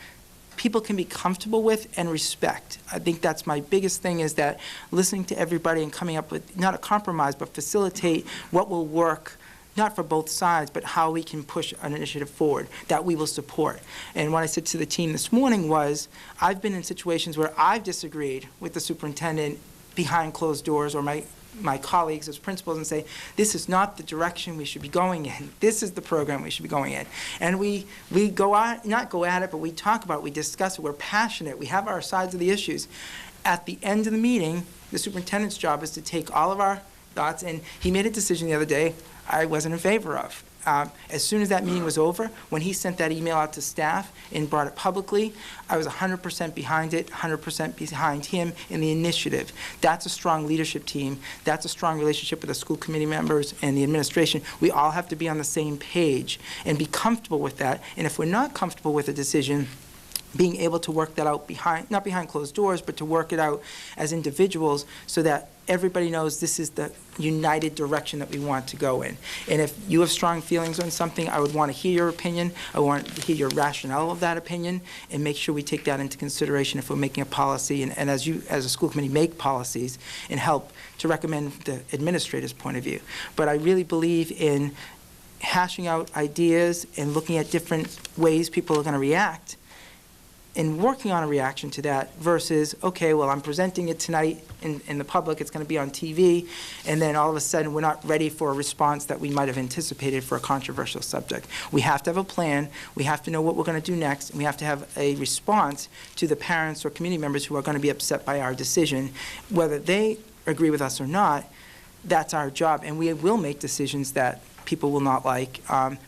people can be comfortable with and respect. I think that's my biggest thing, is that listening to everybody and coming up with not a compromise, but facilitate what will work, not for both sides, but how we can push an initiative forward that we will support. And what I said to the team this morning was, I've been in situations where I've disagreed with the superintendent behind closed doors, or my colleagues as principals, and say, this is not the direction we should be going in. This is the program we should be going in. And we go out, not go at it, but we talk about it, we discuss it, we're passionate, we have our sides of the issues. At the end of the meeting, the superintendent's job is to take all of our thoughts, and he made a decision the other day I wasn't in favor of. As soon as that meeting was over, when he sent that email out to staff and brought it publicly, I was 100% behind it, 100% behind him in the initiative. That's a strong leadership team. That's a strong relationship with the school committee members and the administration. We all have to be on the same page and be comfortable with that. And if we're not comfortable with a decision, being able to work that out not behind closed doors, but to work it out as individuals so that everybody knows this is the united direction that we want to go in. And if you have strong feelings on something, I would want to hear your opinion. I want to hear your rationale of that opinion and make sure we take that into consideration if we're making a policy. And as you, as a school committee, make policies and help to recommend the administrator's point of view. But I really believe in hashing out ideas and looking at different ways people are going to react and working on a reaction to that versus, okay, well, I'm presenting it tonight in the public, it's going to be on TV, and then all of a sudden we're not ready for a response that we might have anticipated for a controversial subject. We have to have a plan, we have to know what we're going to do next, and we have to have a response to the parents or community members who are going to be upset by our decision. Whether they agree with us or not, that's our job, and we will make decisions that people will not like,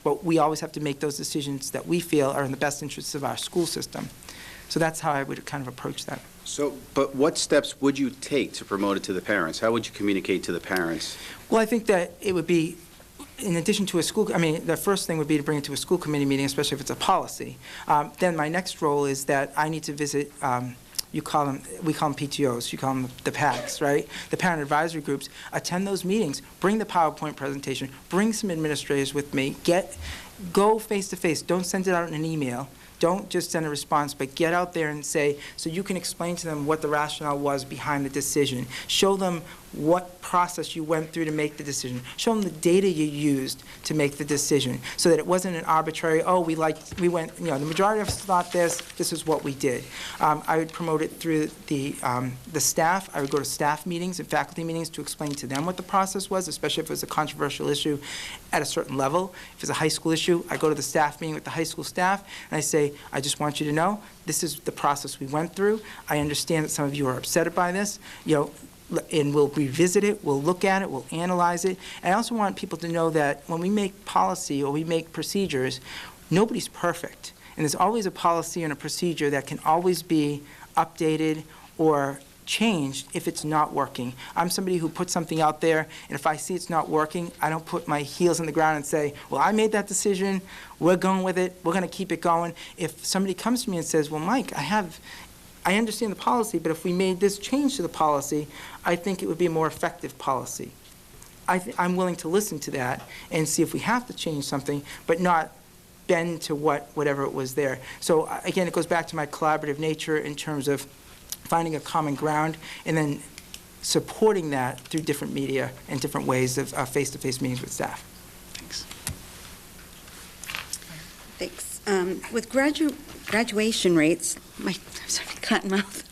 but we always have to make those decisions that we feel are in the best interests of our school system. So that's how I would kind of approach that. So, but what steps would you take to promote it to the parents? How would you communicate to the parents? Well, I think that it would be, in addition to a school, I mean, the first thing would be to bring it to a school committee meeting, especially if it's a policy. Then my next role is that I need to visit, we call them PTOs, you call them the PACs, right? The parent advisory groups. Attend those meetings, bring the PowerPoint presentation, bring some administrators with me, go face to face, don't send it out in an email. Don't just send a response, but get out there and say, so you can explain to them what the rationale was behind the decision. Show them what process you went through to make the decision. Show them the data you used to make the decision so that it wasn't an arbitrary, oh, we went, the majority of us thought this is what we did. I would promote it through the staff. I would go to staff meetings and faculty meetings to explain to them what the process was, especially if it was a controversial issue at a certain level. If it's a high school issue, I go to the staff meeting with the high school staff and I say, I just want you to know, this is the process we went through. I understand that some of you are upset by this, and we'll revisit it, we'll look at it, we'll analyze it. And I also want people to know that when we make policy or we make procedures, nobody's perfect. And there's always a policy and a procedure that can always be updated or changed if it's not working. I'm somebody who puts something out there, and if I see it's not working, I don't put my heels in the ground and say, well, I made that decision, we're going with it, we're going to keep it going. If somebody comes to me and says, well, Mike, I understand the policy, but if we made this change to the policy, I think it would be a more effective policy. I'm willing to listen to that and see if we have to change something, but not bend to whatever it was there. So again, it goes back to my collaborative nature in terms of finding a common ground and then supporting that through different media and different ways of face-to-face meetings with staff. Thanks. Thanks. With graduation rates, cotton mouth.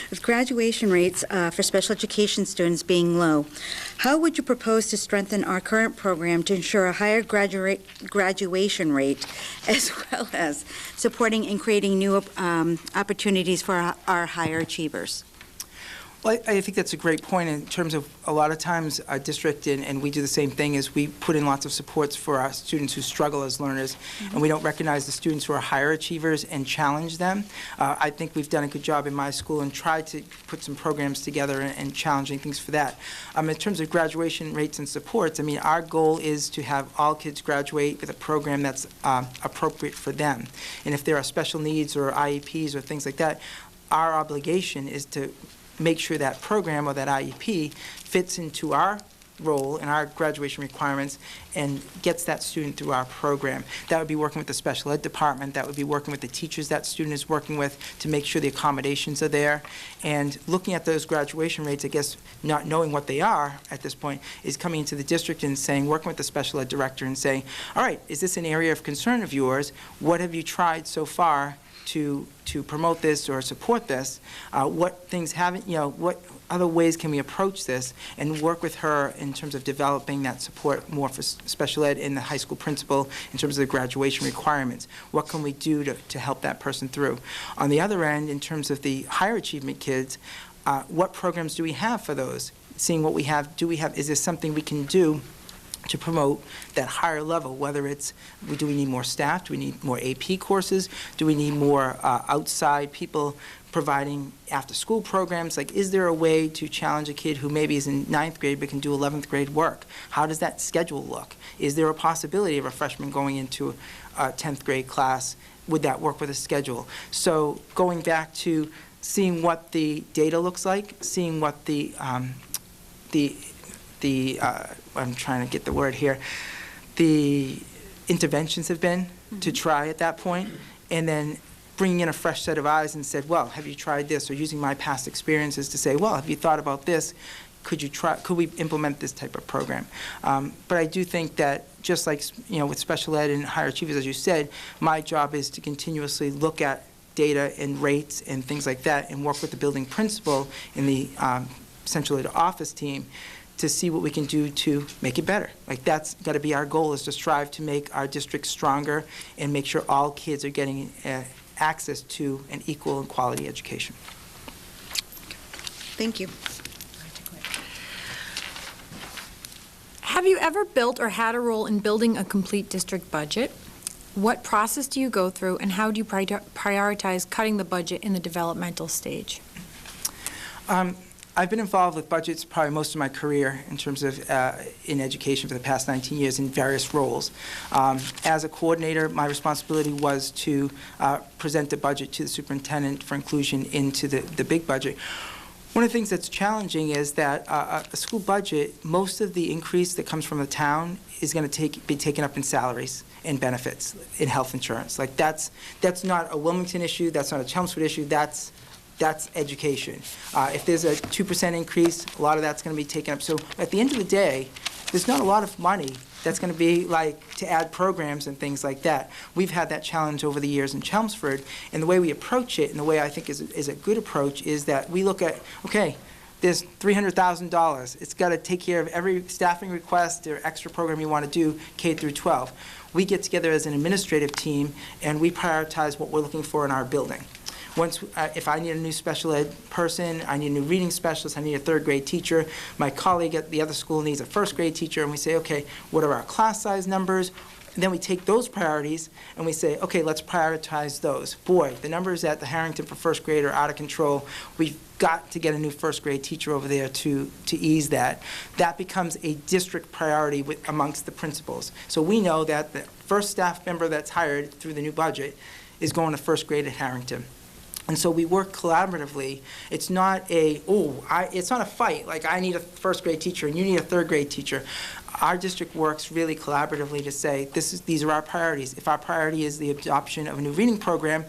With graduation rates for special education students being low, how would you propose to strengthen our current program to ensure a higher graduation rate, as well as supporting and creating new opportunities for our higher achievers? Well, I think that's a great point in terms of a lot of times our district, and we do the same thing, is we put in lots of supports for our students who struggle as learners, and we don't recognize the students who are higher achievers and challenge them. I think we've done a good job in my school and tried to put some programs together and challenging things for that. In terms of graduation rates and supports, I mean, our goal is to have all kids graduate with a program that's appropriate for them. And if there are special needs or IEPs or things like that, our obligation is to make sure that program or that IEP fits into our role and our graduation requirements and gets that student through our program. That would be working with the special ed department. That would be working with the teachers that student is working with to make sure the accommodations are there. And looking at those graduation rates, I guess not knowing what they are at this point, is coming into the district and saying, working with the special ed director and saying, all right, is this an area of concern of yours? What have you tried so far to promote this or support this? What things haven't, what other ways can we approach this and work with her in terms of developing that support more for special ed in the high school principal in terms of the graduation requirements? What can we do to help that person through? On the other end, in terms of the higher achievement kids, what programs do we have for those? Seeing what we have, is there something we can do to promote that higher level, whether it's, do we need more staff, do we need more AP courses, do we need more outside people providing after-school programs? Like, is there a way to challenge a kid who maybe is in 9th grade but can do 11th grade work? How does that schedule look? Is there a possibility of a freshman going into a 10th grade class would that work with a schedule? So going back to seeing what the data looks like, seeing what I'm trying to get the word here, the interventions have been to try at that point, and then bringing in a fresh set of eyes and said, well, have you tried this? Or using my past experiences to say, well, have you thought about this? Could we implement this type of program? But I do think that just like, with special ed and higher achievers, as you said, my job is to continuously look at data and rates and things like that and work with the building principal in the central ed office team to see what we can do to make it better. Like, that's got to be our goal, is to strive to make our district stronger and make sure all kids are getting access to an equal and quality education. Thank you. Have you ever built or had a role in building a complete district budget? What process do you go through, and how do you prioritize cutting the budget in the developmental stage? I've been involved with budgets probably most of my career in terms of in education for the past 19 years in various roles. As a coordinator, my responsibility was to present the budget to the superintendent for inclusion into the big budget. One of the things that's challenging is that a school budget, most of the increase that comes from the town is going to be taken up in salaries and benefits, in health insurance. Like, that's not a Wilmington issue, that's not a Chelmsford issue, that's education. If there's a 2% increase, a lot of that's going to be taken up. So at the end of the day, there's not a lot of money that's going to be to add programs and things like that. We've had that challenge over the years in Chelmsford, and the way we approach it, and the way I think is a good approach, is that we look at, okay, there's $300,000. It's got to take care of every staffing request or extra program you want to do, K through 12. We get together as an administrative team, and we prioritize what we're looking for in our building. Once, if I need a new special ed person, I need a new reading specialist, I need a third grade teacher, my colleague at the other school needs a first grade teacher, and we say, okay, what are our class size numbers? And then we take those priorities and we say, okay, let's prioritize those. Boy, the numbers at the Harrington for first grade are out of control. We've got to get a new first grade teacher over there to ease that. That becomes a district priority amongst the principals. So we know that the first staff member that's hired through the new budget is going to first grade at Harrington. And so we work collaboratively. It's not it's not a fight, like I need a first grade teacher and you need a third grade teacher. Our district works really collaboratively to say, these are our priorities. If our priority is the adoption of a new reading program,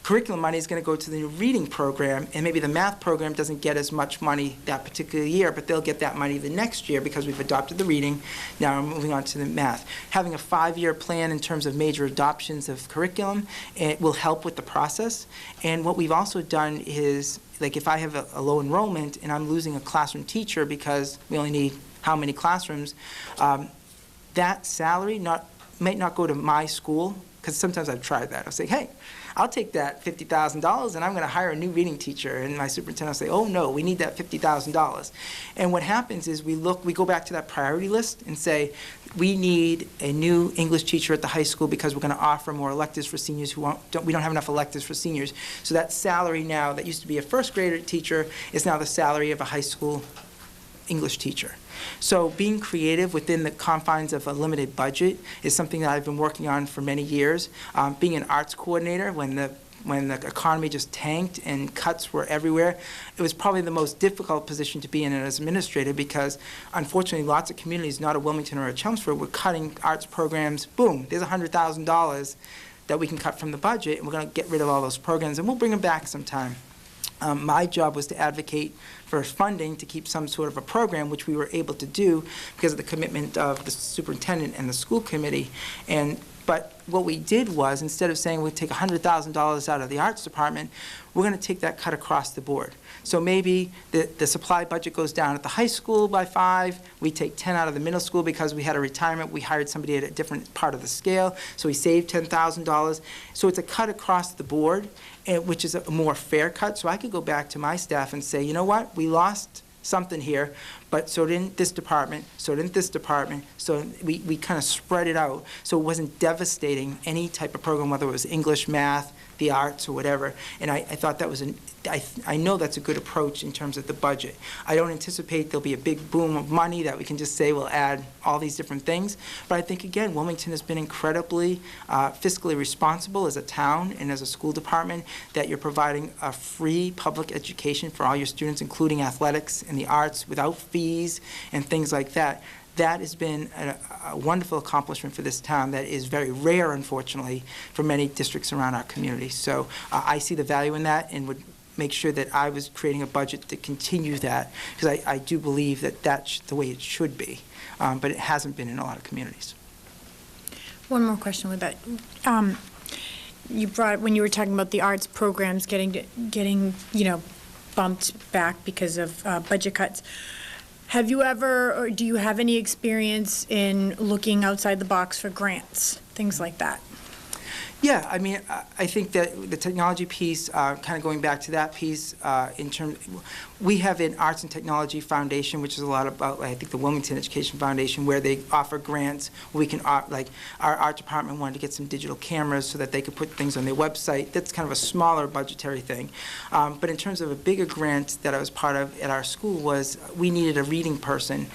curriculum money is going to go to the new reading program, and maybe the math program doesn't get as much money that particular year, but they'll get that money the next year because we've adopted the reading. Now we're moving on to the math. Having a 5-year plan in terms of major adoptions of curriculum, it will help with the process. And what we've also done is, like, if I have a low enrollment and I'm losing a classroom teacher because we only need how many classrooms, that salary might not go to my school, because sometimes I've tried that. I'll say, hey, I'll take that $50,000 and I'm going to hire a new reading teacher. And my superintendent will say, oh no, we need that $50,000. And what happens is we go back to that priority list and say, we need a new English teacher at the high school because we're going to offer more electives for seniors we don't have enough electives for seniors. So that salary now, that used to be a first grader teacher, is now the salary of a high school English teacher. So being creative within the confines of a limited budget is something that I've been working on for many years. Being an arts coordinator, when the economy just tanked and cuts were everywhere, it was probably the most difficult position to be in as administrator, because unfortunately lots of communities, not a Wilmington or a Chelmsford, were cutting arts programs. Boom, there's $100,000 that we can cut from the budget, and we're going to get rid of all those programs, and we'll bring them back sometime. My job was to advocate for funding to keep some sort of a program, which we were able to do because of the commitment of the superintendent and the school committee. But what we did was, instead of saying we'd take $100,000 out of the arts department, we're going to take that cut across the board. So maybe the supply budget goes down at the high school by 5. We take 10 out of the middle school because we had a retirement. We hired somebody at a different part of the scale, so we saved $10,000. So it's a cut across the board, which is a more fair cut. So I could go back to my staff and say, you know what, we lost something here, but so didn't this department, so didn't this department, so we kind of spread it out so it wasn't devastating any type of program, whether it was English, math, the arts or whatever. And I thought that was I know that's a good approach in terms of the budget. I don't anticipate there'll be a big boom of money that we can just say we'll add all these different things. But I think, again, Wilmington has been incredibly fiscally responsible as a town and as a school department, that you're providing a free public education for all your students, including athletics and the arts, without fees and things like that. That has been a wonderful accomplishment for this town that is very rare, unfortunately, for many districts around our community. So I see the value in that and would make sure that I was creating a budget to continue that, because I do believe that that's the way it should be, but it hasn't been in a lot of communities. One more question with that. You brought, when you were talking about the arts programs getting bumped back because of budget cuts, have you ever, or do you have any experience in looking outside the box for grants, things like that? Yeah, I mean, I think that the technology piece, kind of going back to that piece, in terms, we have an Arts and Technology Foundation, which is a lot about, I think, the Wilmington Education Foundation, where they offer grants. We can, like, our art department wanted to get some digital cameras so that they could put things on their website. That's kind of a smaller budgetary thing. But in terms of a bigger grant that I was part of at our school was, we needed a reading person.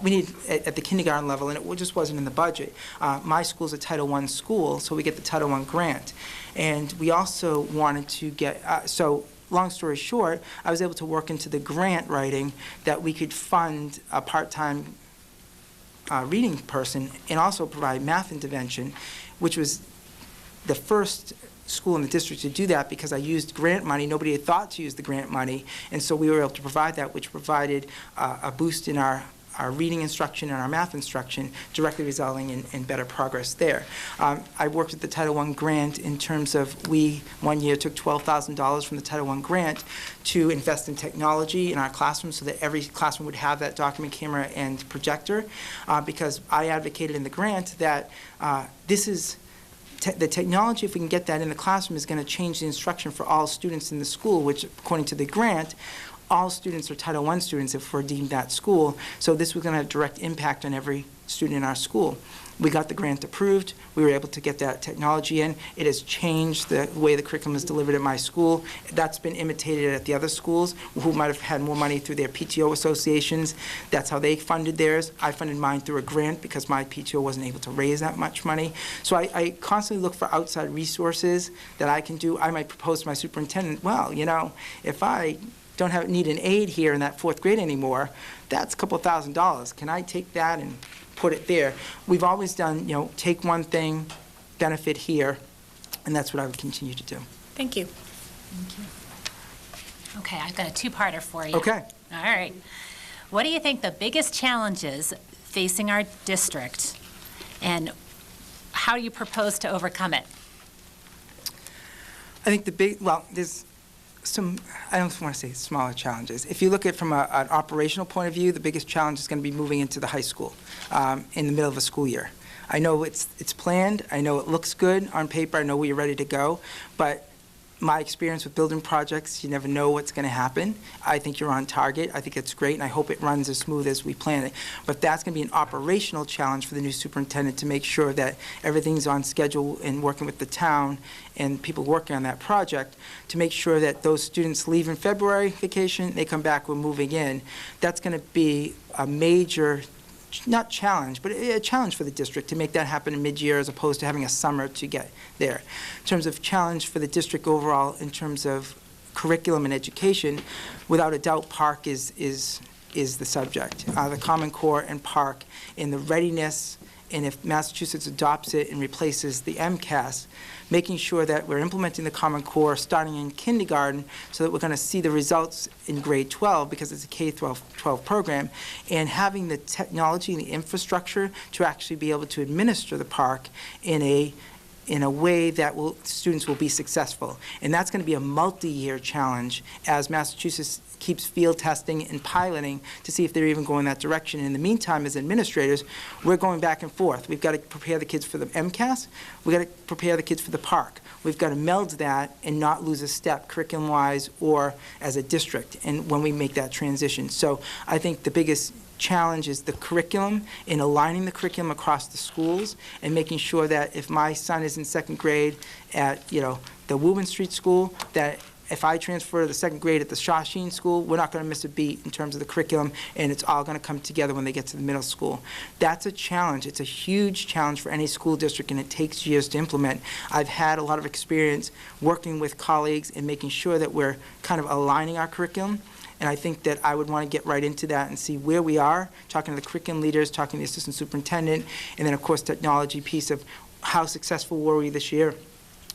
We needed at the kindergarten level, and it just wasn't in the budget. My school's a Title I school, so we get the Title I grant. And we also wanted to get, so long story short, I was able to work into the grant writing that we could fund a part-time reading person and also provide math intervention, which was the first school in the district to do that, because I used grant money. Nobody had thought to use the grant money, and so we were able to provide that, which provided a boost in our reading instruction and our math instruction, directly resulting in better progress there. I worked with the Title I grant in terms of, we, one year, took $12,000 from the Title I grant to invest in technology in our classrooms so that every classroom would have that document camera and projector, because I advocated in the grant that this is the technology, if we can get that in the classroom, is going to change the instruction for all students in the school, which, according to the grant, all students are Title I students if we're deemed that school. So this was going to have direct impact on every student in our school. We got the grant approved. We were able to get that technology in. It has changed the way the curriculum is delivered at my school. That's been imitated at the other schools who might have had more money through their PTO associations. That's how they funded theirs. I funded mine through a grant because my PTO wasn't able to raise that much money. So I constantly look for outside resources that I can do. I might propose to my superintendent, well, if I don't need an aide here in that 4th grade anymore, that's a couple $1,000s. Can I take that and put it there? We've always done, take one thing, benefit here, and that's what I would continue to do. Thank you. Thank you. Okay, I've got a two-parter for you. Okay. All right. What do you think the biggest challenges facing our district, and how do you propose to overcome it? I think there's some, I don't want to say smaller challenges. If you look at it from an operational point of view, the biggest challenge is going to be moving into the high school in the middle of a school year. I know it's planned. I know it looks good on paper. I know we're ready to go. But my experience with building projects, you never know what's going to happen. I think you're on target. I think it's great, and I hope it runs as smooth as we plan it. But that's going to be an operational challenge for the new superintendent to make sure that everything's on schedule and working with the town and people working on that project to make sure that those students leave in February vacation, they come back, we're moving in. That's going to be a major, not challenge, but a challenge for the district to make that happen in mid-year as opposed to having a summer to get there. In terms of challenge for the district overall, in terms of curriculum and education, without a doubt, Park is the subject. The Common Core and Park, in the readiness, and if Massachusetts adopts it and replaces the MCAS, making sure that we're implementing the Common Core starting in kindergarten so that we're going to see the results in grade 12 because it's a K-12 program, and having the technology and the infrastructure to actually be able to administer the park in a way that students will be successful. And that's going to be a multi-year challenge as Massachusetts keeps field testing and piloting to see if they're even going that direction. In the meantime, as administrators, we're going back and forth. We've got to prepare the kids for the MCAS. We've got to prepare the kids for the park. We've got to meld that and not lose a step curriculum-wise or as a district and when we make that transition. So I think the biggest challenge is the curriculum, in aligning the curriculum across the schools and making sure that if my son is in second grade at, the Woburn Street School, that if I transfer to the second grade at the Shawsheen School, we're not going to miss a beat in terms of the curriculum, and it's all going to come together when they get to the middle school. That's a challenge. It's a huge challenge for any school district, and it takes years to implement. I've had a lot of experience working with colleagues and making sure that we're kind of aligning our curriculum, and I think that I would want to get right into that and see where we are, talking to the curriculum leaders, talking to the assistant superintendent, and then, of course, technology piece of how successful were we this year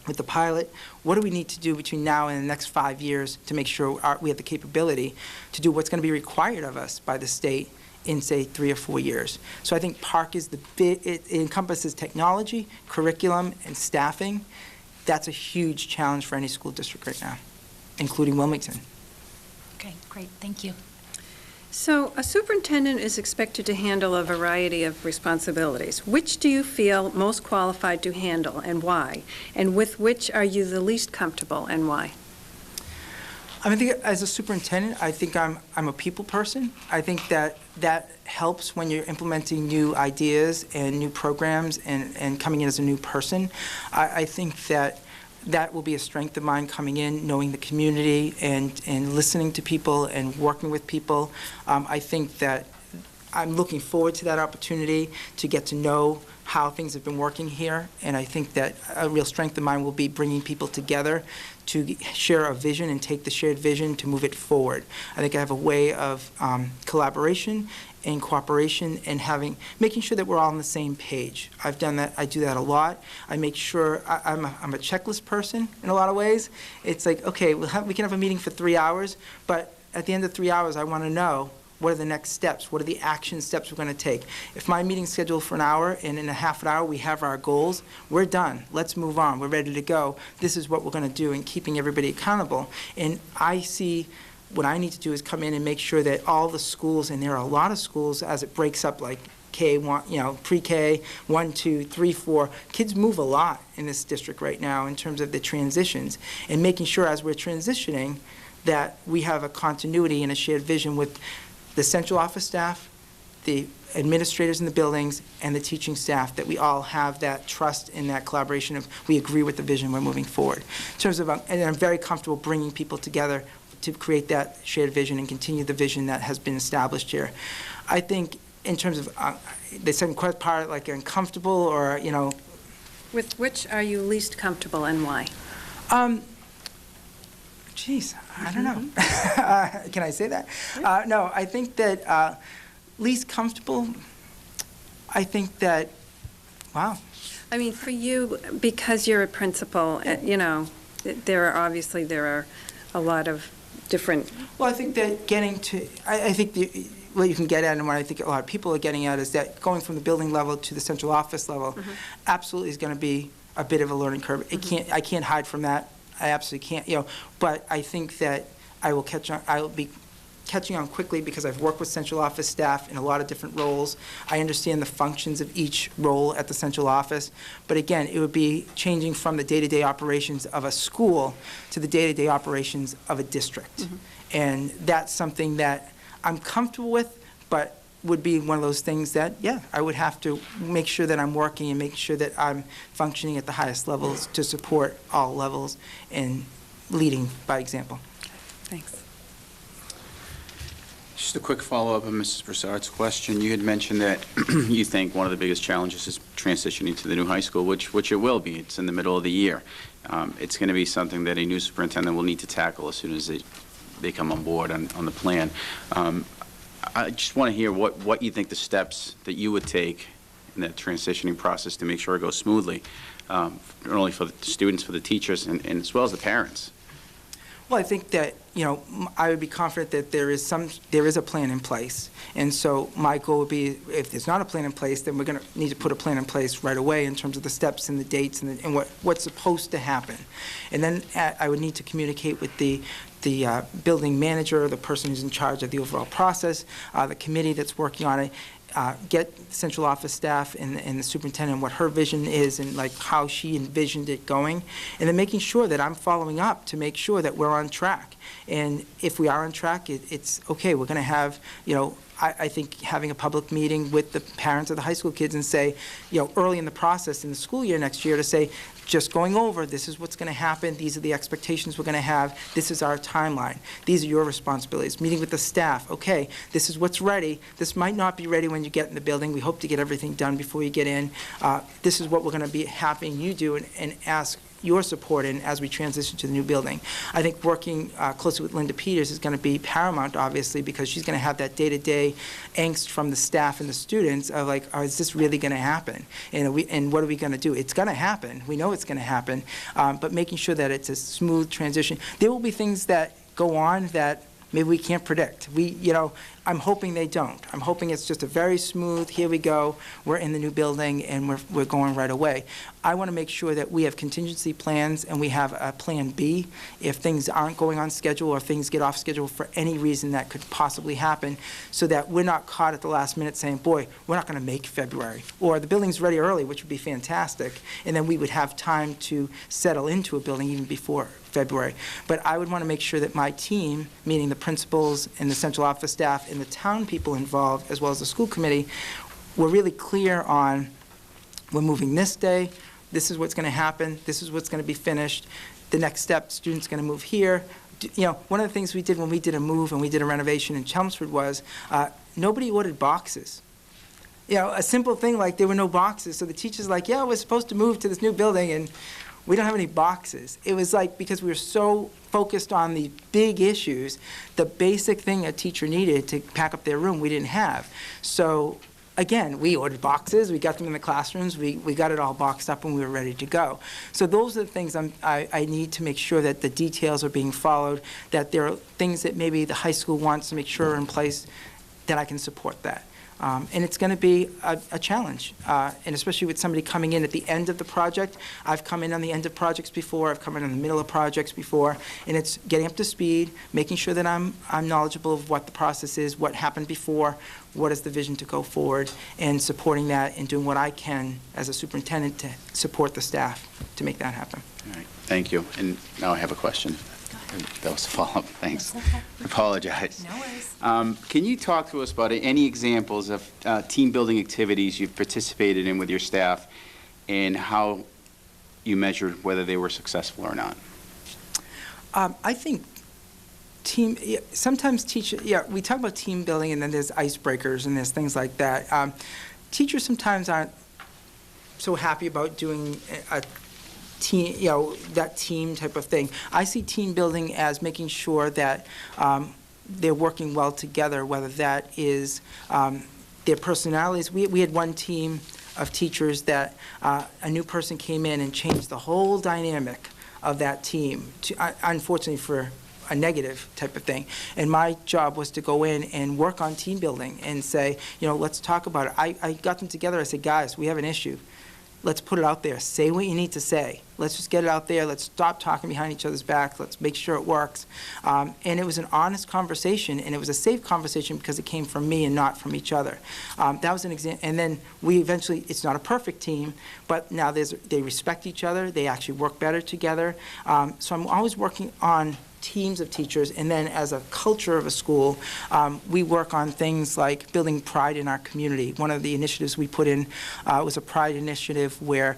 with the pilot. What do we need to do between now and the next 5 years to make sure we have the capability to do what's going to be required of us by the state in, say, 3 or 4 years? So I think PARC is it encompasses technology, curriculum, and staffing. That's a huge challenge for any school district right now, including Wilmington. Okay, great, thank you. So a superintendent is expected to handle a variety of responsibilities. Which do you feel most qualified to handle and why? And with which are you the least comfortable and why? I think as a superintendent, I think I'm a people person. I think that helps when you're implementing new ideas and new programs and coming in as a new person. I think that will be a strength of mine coming in, knowing the community and listening to people and working with people. I think that I'm looking forward to that opportunity to get to know how things have been working here, and I think that a real strength of mine will be bringing people together to share a vision and take the shared vision to move it forward. I think I have a way of collaboration and cooperation and making sure that we're all on the same page. I've done that. I do that a lot. I make sure I'm a checklist person in a lot of ways. It's like, okay, we can have a meeting for 3 hours, but at the end of 3 hours, I want to know what are the next steps, what are the action steps we're going to take. If my meeting's scheduled for an hour and in a half an hour we have our goals, we're done. Let's move on. We're ready to go. This is what we're going to do, and keeping everybody accountable. And I see what I need to do is come in and make sure that all the schools, and there are a lot of schools as it breaks up, like K1, pre-K, 1, 2, 3, 4. Kids move a lot in this district right now in terms of the transitions, and making sure as we're transitioning that we have a continuity and a shared vision with the central office staff, the administrators in the buildings, and the teaching staff, that we all have that trust and that collaboration of we agree with the vision, we're moving forward. In terms of, and I'm very comfortable bringing people together to create that shared vision and continue the vision that has been established here. I think in terms of the second part, like uncomfortable or, With which are you least comfortable and why? Geez, I don't know. Can I say that? No, I think that least comfortable, I think that, wow. I mean, for you, because you're a principal, there are a lot of different. Well, I think that getting to, I think what you can get at, and what I think a lot of people are getting at, is that going from the building level to the central office level absolutely is going to be a bit of a learning curve. I can't hide from that. I absolutely can't, but I think that I will be catching on quickly because I've worked with central office staff in a lot of different roles. I understand the functions of each role at the central office, but again, it would be changing from the day-to-day operations of a school to the day-to-day operations of a district. And that's something that I'm comfortable with, but would be one of those things that, I would have to make sure that I'm working and make sure that I'm functioning at the highest levels to support all levels and leading by example. Thanks. Just a quick follow-up on Mrs. Broussard's question. You had mentioned that you think one of the biggest challenges is transitioning to the new high school, which it will be. It's in the middle of the year. It's going to be something that a new superintendent will need to tackle as soon as they come on board on the plan. I just want to hear what you think the steps that you would take in that transitioning process to make sure it goes smoothly, not only for the students, for the teachers, and as well as the parents. Well, I think that, I would be confident that there is a plan in place. And so my goal would be, if there's not a plan in place, then we're going to need to put a plan in place right away in terms of the steps and the dates and what's supposed to happen. And then I would need to communicate with the building manager, the person who's in charge of the overall process, the committee that's working on it, get central office staff and the superintendent what her vision is and like how she envisioned it going, and then making sure that I'm following up to make sure that we're on track. And if we are on track, it's okay. We're going to have, I think having a public meeting with the parents of the high school kids and say, early in the process in the school year next year to say, just going over, this is what's going to happen, these are the expectations we're going to have, this is our timeline, these are your responsibilities. Meeting with the staff, okay, this is what's ready, this might not be ready when you get in the building, we hope to get everything done before you get in. This is what we're going to be having you do and ask your support in as we transition to the new building. I think working closely with Linda Peters is going to be paramount, obviously, because she's going to have that day-to-day angst from the staff and the students of like, is this really going to happen? And what are we going to do? It's going to happen. We know it's going to happen, but making sure that it's a smooth transition. There will be things that go on that maybe we can't predict. I'm hoping they don't. I'm hoping it's just a very smooth, here we go, we're in the new building, and we're going right away. I want to make sure that we have contingency plans and we have a plan B if things aren't going on schedule or things get off schedule for any reason that could possibly happen, so that we're not caught at the last minute saying, boy, we're not going to make February. Or the building's ready early, which would be fantastic, and then we would have time to settle into a building even before February. But I would want to make sure that my team, meaning the principals and the central office staff and the town people involved, as well as the school committee, were really clear on, we're moving this day, this is what's going to happen, this is what's going to be finished, the next step, student's going to move here. One of the things we did when we did a move and we did a renovation in Chelmsford was nobody ordered boxes. A simple thing like there were no boxes, so the teacher's like, yeah, we're supposed to move to this new building and we don't have any boxes. It was like, because we were so focused on the big issues, the basic thing a teacher needed to pack up their room, we didn't have. So again, we ordered boxes, we got them in the classrooms, we got it all boxed up and we were ready to go. So those are the things I need to make sure that the details are being followed, that there are things that maybe the high school wants to make sure are in place, that I can support that. And it's going to be a challenge, and especially with somebody coming in at the end of the project. I've come in on the end of projects before, I've come in on the middle of projects before, and it's getting up to speed, making sure that I'm knowledgeable of what the process is, what happened before, what is the vision to go forward, and supporting that and doing what I can as a superintendent to support the staff to make that happen. All right, thank you. And now I have a question. That was a follow-up, thanks. I apologize. No worries. Can you talk to us about any examples of team-building activities you've participated in with your staff and how you measured whether they were successful or not? I think sometimes we talk about team building and then there's icebreakers and there's things like that. Teachers sometimes aren't so happy about doing a team, that team type of thing. I see team building as making sure that they're working well together, whether that is their personalities. We had one team of teachers that a new person came in and changed the whole dynamic of that team, unfortunately for a negative type of thing. And my job was to go in and work on team building and say, let's talk about it. I got them together. I said, guys, we have an issue. Let's put it out there. Say what you need to say. Let's just get it out there. Let's stop talking behind each other's backs. Let's make sure it works. And it was an honest conversation, and it was a safe conversation because it came from me and not from each other. That was an example. And then we eventually, it's not a perfect team, but now they respect each other. They actually work better together. So I'm always working on teams of teachers, and then as a culture of a school, we work on things like building pride in our community. One of the initiatives we put in was a pride initiative where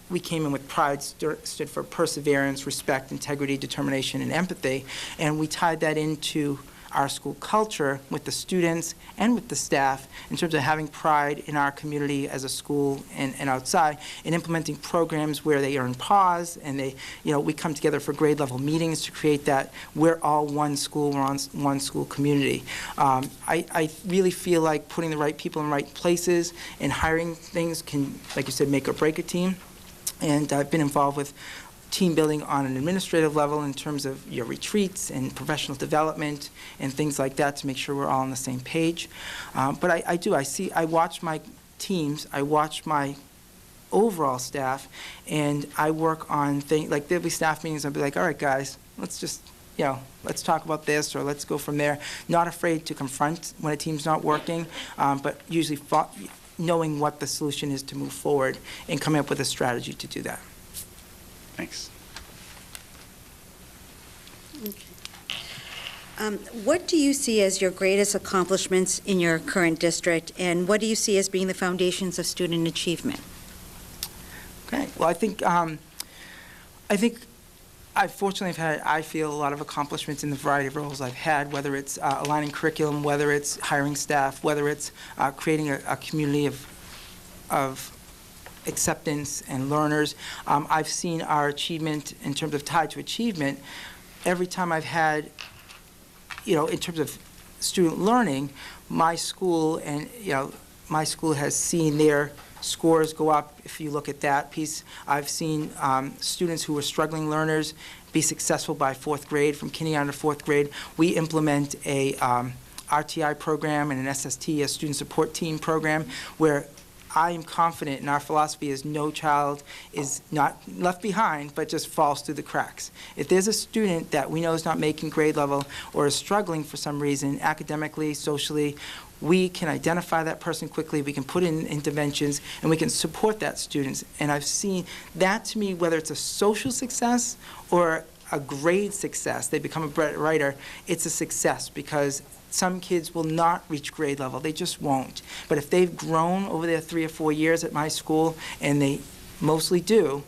we came in with pride, stood for perseverance, respect, integrity, determination, and empathy, and we tied that into our school culture with the students and with the staff in terms of having pride in our community as a school and outside, and implementing programs where they earn pause and they, we come together for grade level meetings to create that we're all one school, we're on one school community. I really feel like putting the right people in the right places and hiring things can, like you said, make or break a team. And I've been involved with team building on an administrative level in terms of your retreats and professional development and things like that to make sure we're all on the same page. But I watch my teams, I watch my overall staff, and I work on things, like there'll be staff meetings, I'll be like, all right guys, let's just, let's talk about this or let's go from there. Not afraid to confront when a team's not working, but usually knowing what the solution is to move forward and coming up with a strategy to do that. Thanks. What do you see as your greatest accomplishments in your current district, and what do you see as being the foundations of student achievement? Okay. Well, I think I fortunately have had, I feel, a lot of accomplishments in the variety of roles I've had, whether it's aligning curriculum, whether it's hiring staff, whether it's creating a community of acceptance and learners. I've seen our achievement in terms of tied to achievement. Every time I've had, in terms of student learning, my school has seen their scores go up. If you look at that piece, I've seen students who are struggling learners be successful by 4th grade, from kindergarten to 4th grade. We implement a RTI program and an SST, a student support team program, where I am confident in our philosophy is no child is not left behind, but just falls through the cracks. If there's a student that we know is not making grade level or is struggling for some reason, academically, socially, we can identify that person quickly, we can put in interventions, and we can support that student. And I've seen that, to me, whether it's a social success or a grade success, they become a writer, it's a success, because some kids will not reach grade level. They just won't. But if they've grown over their 3 or 4 years at my school, and they mostly do,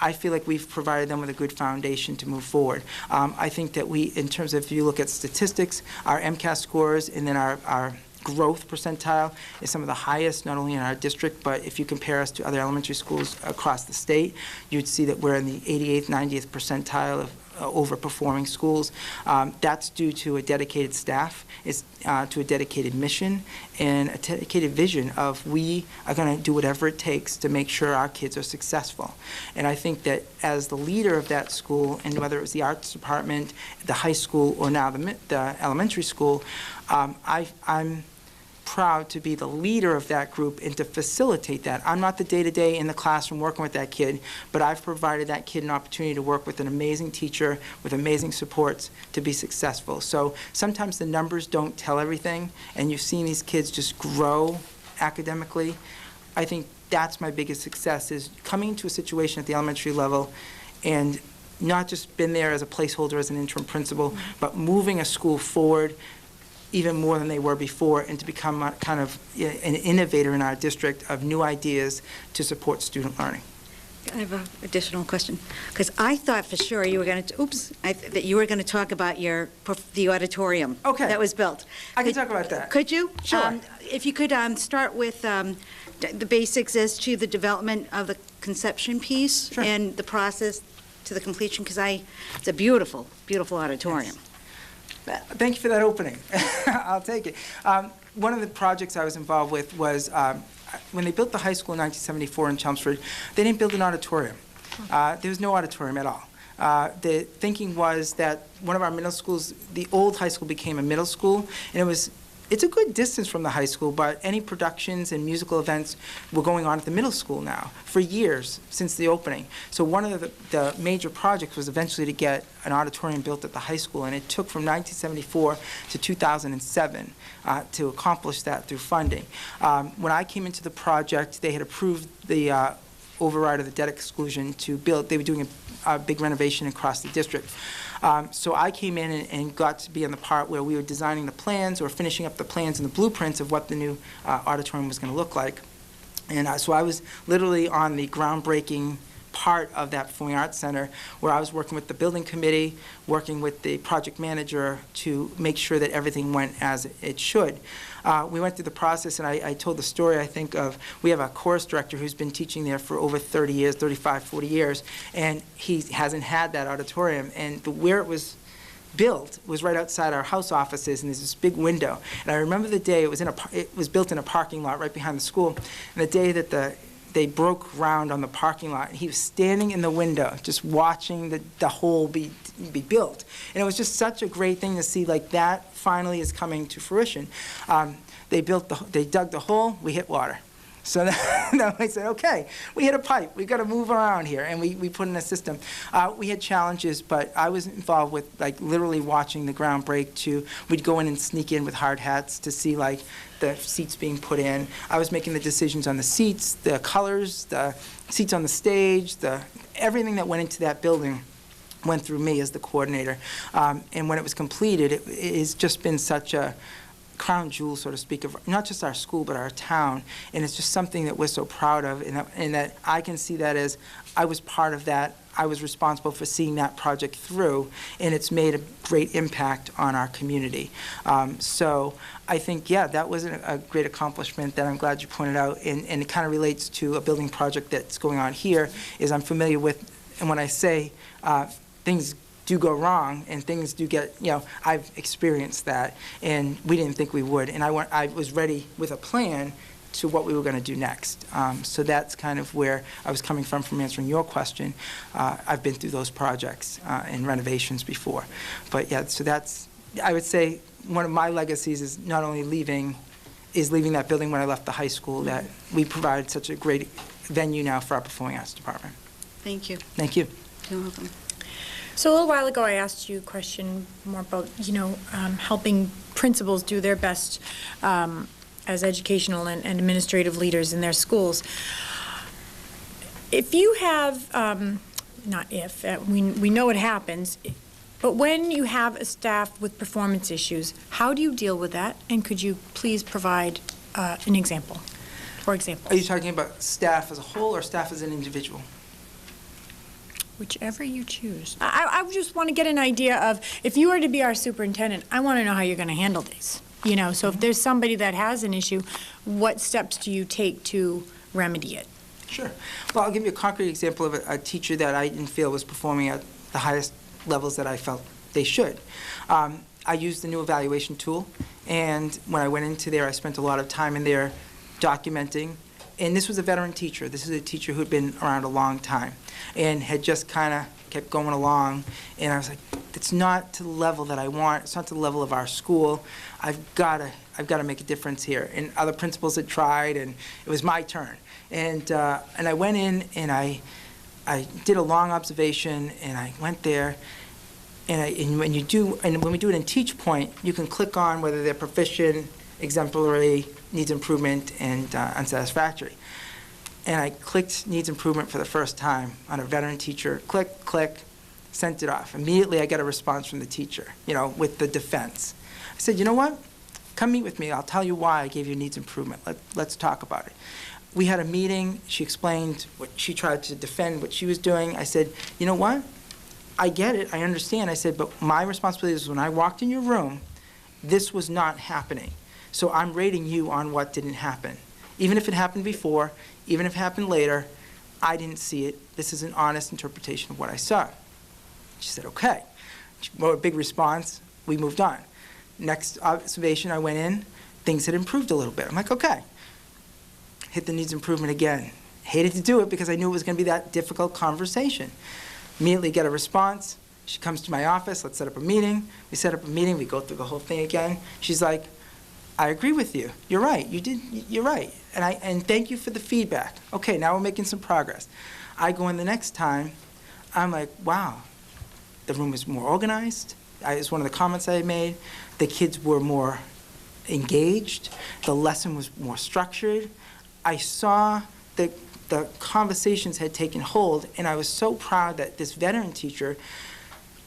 I feel like we've provided them with a good foundation to move forward. I think that we, in terms of, if you look at statistics, our MCAS scores and then our growth percentile is some of the highest, not only in our district, but if you compare us to other elementary schools across the state, you'd see that we're in the 88th, 90th percentile of overperforming schools. That's due to a dedicated staff, it's to a dedicated mission, and a dedicated vision of we are going to do whatever it takes to make sure our kids are successful. And I think that as the leader of that school, and whether it was the arts department, the high school, or now the elementary school, I'm proud to be the leader of that group and to facilitate that. I'm not the day-to-day in the classroom working with that kid, but I've provided that kid an opportunity to work with an amazing teacher with amazing supports to be successful. So sometimes the numbers don't tell everything, and you've seen these kids just grow academically. I think that's my biggest success, is coming to a situation at the elementary level and not just been there as a placeholder as an interim principal, but moving a school forward even more than they were before, and to become a kind of an innovator in our district of new ideas to support student learning. I have an additional question, because I thought for sure you were going to, that you were going to talk about the auditorium that was built. I can talk about that. Could you? Sure. If you could start with the basics as to the development of the conception piece. Sure. And the process to the completion, because it's a beautiful, beautiful auditorium. Yes. Thank you for that opening. I'll take it. One of the projects I was involved with was when they built the high school in 1974 in Chelmsford, they didn't build an auditorium. There was no auditorium at all. The thinking was that one of our middle schools, the old high school, became a middle school, and it's a good distance from the high school, but any productions and musical events were going on at the middle school now for years since the opening. So one of the major projects was eventually to get an auditorium built at the high school, and it took from 1974 to 2007 to accomplish that through funding. When I came into the project, they had approved the override of the debt exclusion to build. They were doing a big renovation across the district. So I came in and got to be on the part where we were designing the plans or finishing up the plans and the blueprints of what the new auditorium was going to look like. And so I was literally on the groundbreaking part of that Performing Arts Center, where I was working with the building committee, working with the project manager to make sure that everything went as it should. We went through the process, and I told the story, I think, of we have a chorus director who's been teaching there for over 30 years, 35, 40 years, and he hasn't had that auditorium. And where it was built was right outside our house offices, and there's this big window. And I remember the day it was built in a parking lot right behind the school, and the day that they broke ground on the parking lot, and he was standing in the window just watching the whole be built. And it was just such a great thing to see, like, that finally is coming to fruition. They dug the hole, we hit water. So then I said, okay, we hit a pipe, we've got to move around here, and we put in a system. We had challenges, but I was involved with, like, literally watching the ground break we'd go in and sneak in with hard hats to see, like, the seats being put in. I was making the decisions on the seats, the colors, the seats on the stage, everything that went into that building went through me as the coordinator. And when it was completed, it has just been such a crown jewel, so to speak, of not just our school, but our town. And it's just something that we're so proud of, and that I can see that as I was part of that. I was responsible for seeing that project through, and it's made a great impact on our community. So I think, yeah, that was a great accomplishment that I'm glad you pointed out, and it kind of relates to a building project that's going on here, is I'm familiar with, and when I say things do go wrong and things do get, I've experienced that, and we didn't think we would. And I was ready with a plan to what we were going to do next. So that's kind of where I was coming from answering your question. I've been through those projects and renovations before. But yeah, so that's, I would say, one of my legacies is not only leaving that building when I left the high school, that we provide such a great venue now for our performing arts department. Thank you. Thank you. You're welcome. So a little while ago, I asked you a question more about, helping principals do their best as educational and administrative leaders in their schools. If you have, not if, we know it happens, but when you have a staff with performance issues, how do you deal with that? And could you please provide an example, or examples? Are you talking about staff as a whole or staff as an individual? Whichever you choose. I just want to get an idea of, if you were to be our superintendent, I want to know how you're going to handle these. So if there's somebody that has an issue, what steps do you take to remedy it? Sure. Well, I'll give you a concrete example of a teacher that I didn't feel was performing at the highest levels that I felt they should. I used the new evaluation tool, and when I went into there, I spent a lot of time in there documenting. And this was a veteran teacher. This is a teacher who'd been around a long time and had just kind of kept going along. And I was like, it's not to the level that I want. It's not to the level of our school. I've got to make a difference here. And other principals had tried, and it was my turn. And I went in, and I did a long observation, and I went there. And when we do it in Teach Point, you can click on whether they're proficient, exemplary, needs improvement, and unsatisfactory. And I clicked needs improvement for the first time on a veteran teacher. Click, click, sent it off. Immediately I got a response from the teacher, with the defense. I said, you know what? Come meet with me. I'll tell you why I gave you needs improvement. Let's talk about it. We had a meeting. She explained what she tried to defend, what she was doing. I said, you know what? I get it. I understand. I said, but my responsibility is when I walked in your room, this was not happening. So I'm rating you on what didn't happen. Even if it happened before, even if it happened later, I didn't see it. This is an honest interpretation of what I saw. She said, okay. Well, a big response. We moved on. Next observation, I went in. Things had improved a little bit. I'm like, okay. Hit the needs improvement again. Hated to do it because I knew it was going to be that difficult conversation. Immediately get a response. She comes to my office. Let's set up a meeting. We set up a meeting. We go through the whole thing again. She's like, I agree with you. You're right. You're right. And thank you for the feedback. Okay, now we're making some progress. I go in the next time. I'm like, wow, the room is more organized. It's one of the comments I made. The kids were more engaged. The lesson was more structured. I saw that the conversations had taken hold, and I was so proud that this veteran teacher,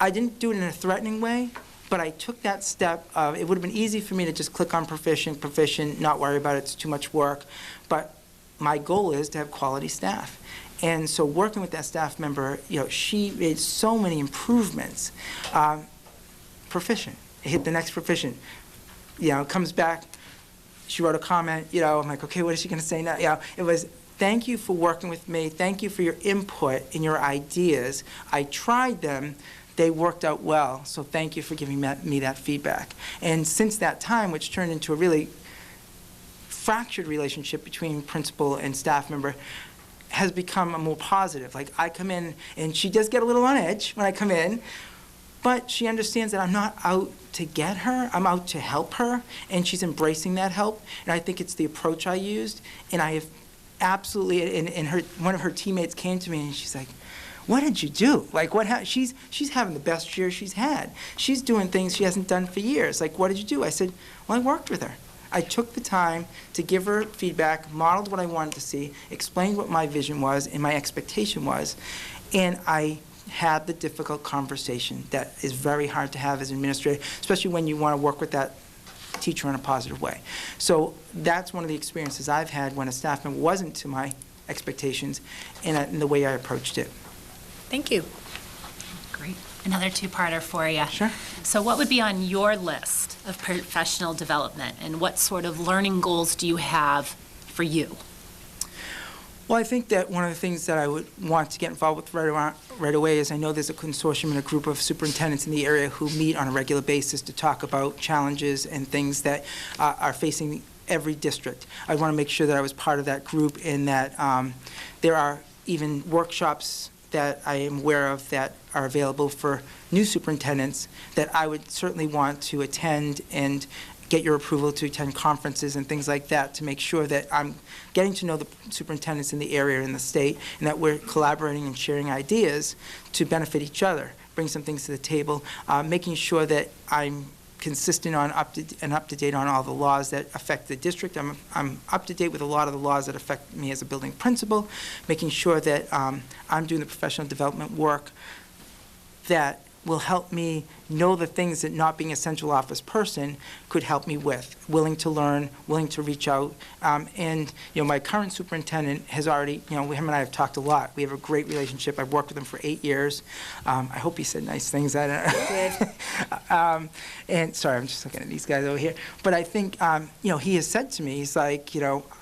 I didn't do it in a threatening way, but I took that step of, it would have been easy for me to just click on proficient, not worry about it, it's too much work. But my goal is to have quality staff. And so working with that staff member, she made so many improvements. Proficient, it hit the next proficient. Comes back, she wrote a comment, I'm like, okay, what is she gonna say now? It was, thank you for working with me, thank you for your input and your ideas. I tried them. They worked out well, so thank you for giving me that feedback. And since that time, which turned into a really fractured relationship between principal and staff member, has become a more positive. Like, I come in, and she does get a little on edge when I come in, but she understands that I'm not out to get her, I'm out to help her, and she's embracing that help. And I think it's the approach I used, and I have absolutely, and one of her teammates came to me, and she's like, what did you do? Like, she's having the best year she's had. She's doing things she hasn't done for years. Like, what did you do? I said, well, I worked with her. I took the time to give her feedback, modeled what I wanted to see, explained what my vision was and my expectation was, and I had the difficult conversation that is very hard to have as an administrator, especially when you want to work with that teacher in a positive way. So that's one of the experiences I've had when a staff member wasn't to my expectations in the way I approached it. Thank you. Great. Another two-parter for you. Sure. So what would be on your list of professional development, and what sort of learning goals do you have for you? Well, I think that one of the things that I would want to get involved with right away is I know there's a consortium and a group of superintendents in the area who meet on a regular basis to talk about challenges and things that are facing every district. I want to make sure that I was part of that group, and that there are even workshops that I am aware of that are available for new superintendents that I would certainly want to attend and get your approval to attend conferences and things like that to make sure that I'm getting to know the superintendents in the area and the state, and that we're collaborating and sharing ideas to benefit each other, bring some things to the table, making sure that I'm consistent on up to date on all the laws that affect the district. I'm up to date with a lot of the laws that affect me as a building principal, making sure that I'm doing the professional development work that will help me know the things that not being a central office person could help me with. Willing to learn, willing to reach out. And, my current superintendent has already, him and I have talked a lot. We have a great relationship. I've worked with him for 8 years. I hope he said nice things. I don't know. And sorry, I'm just looking at these guys over here. But I think, he has said to me, he's like,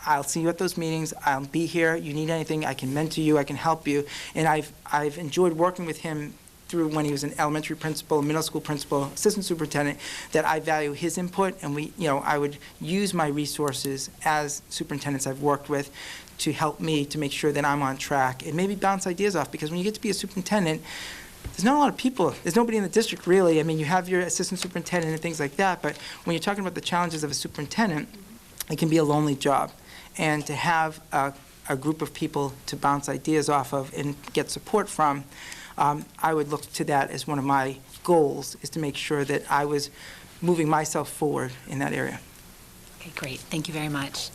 I'll see you at those meetings. I'll be here. You need anything, I can mentor you. I can help you. And I've enjoyed working with him through when he was an elementary principal, middle school principal, assistant superintendent, that I value his input, and I would use my resources as superintendents I've worked with to help me to make sure that I'm on track and maybe bounce ideas off, because when you get to be a superintendent, there's not a lot of people. There's nobody in the district, really. I mean, you have your assistant superintendent and things like that, but when you're talking about the challenges of a superintendent, it can be a lonely job. And to have a group of people to bounce ideas off of and get support from, I would look to that as one of my goals, is to make sure that I was moving myself forward in that area. Okay, great. Thank you very much.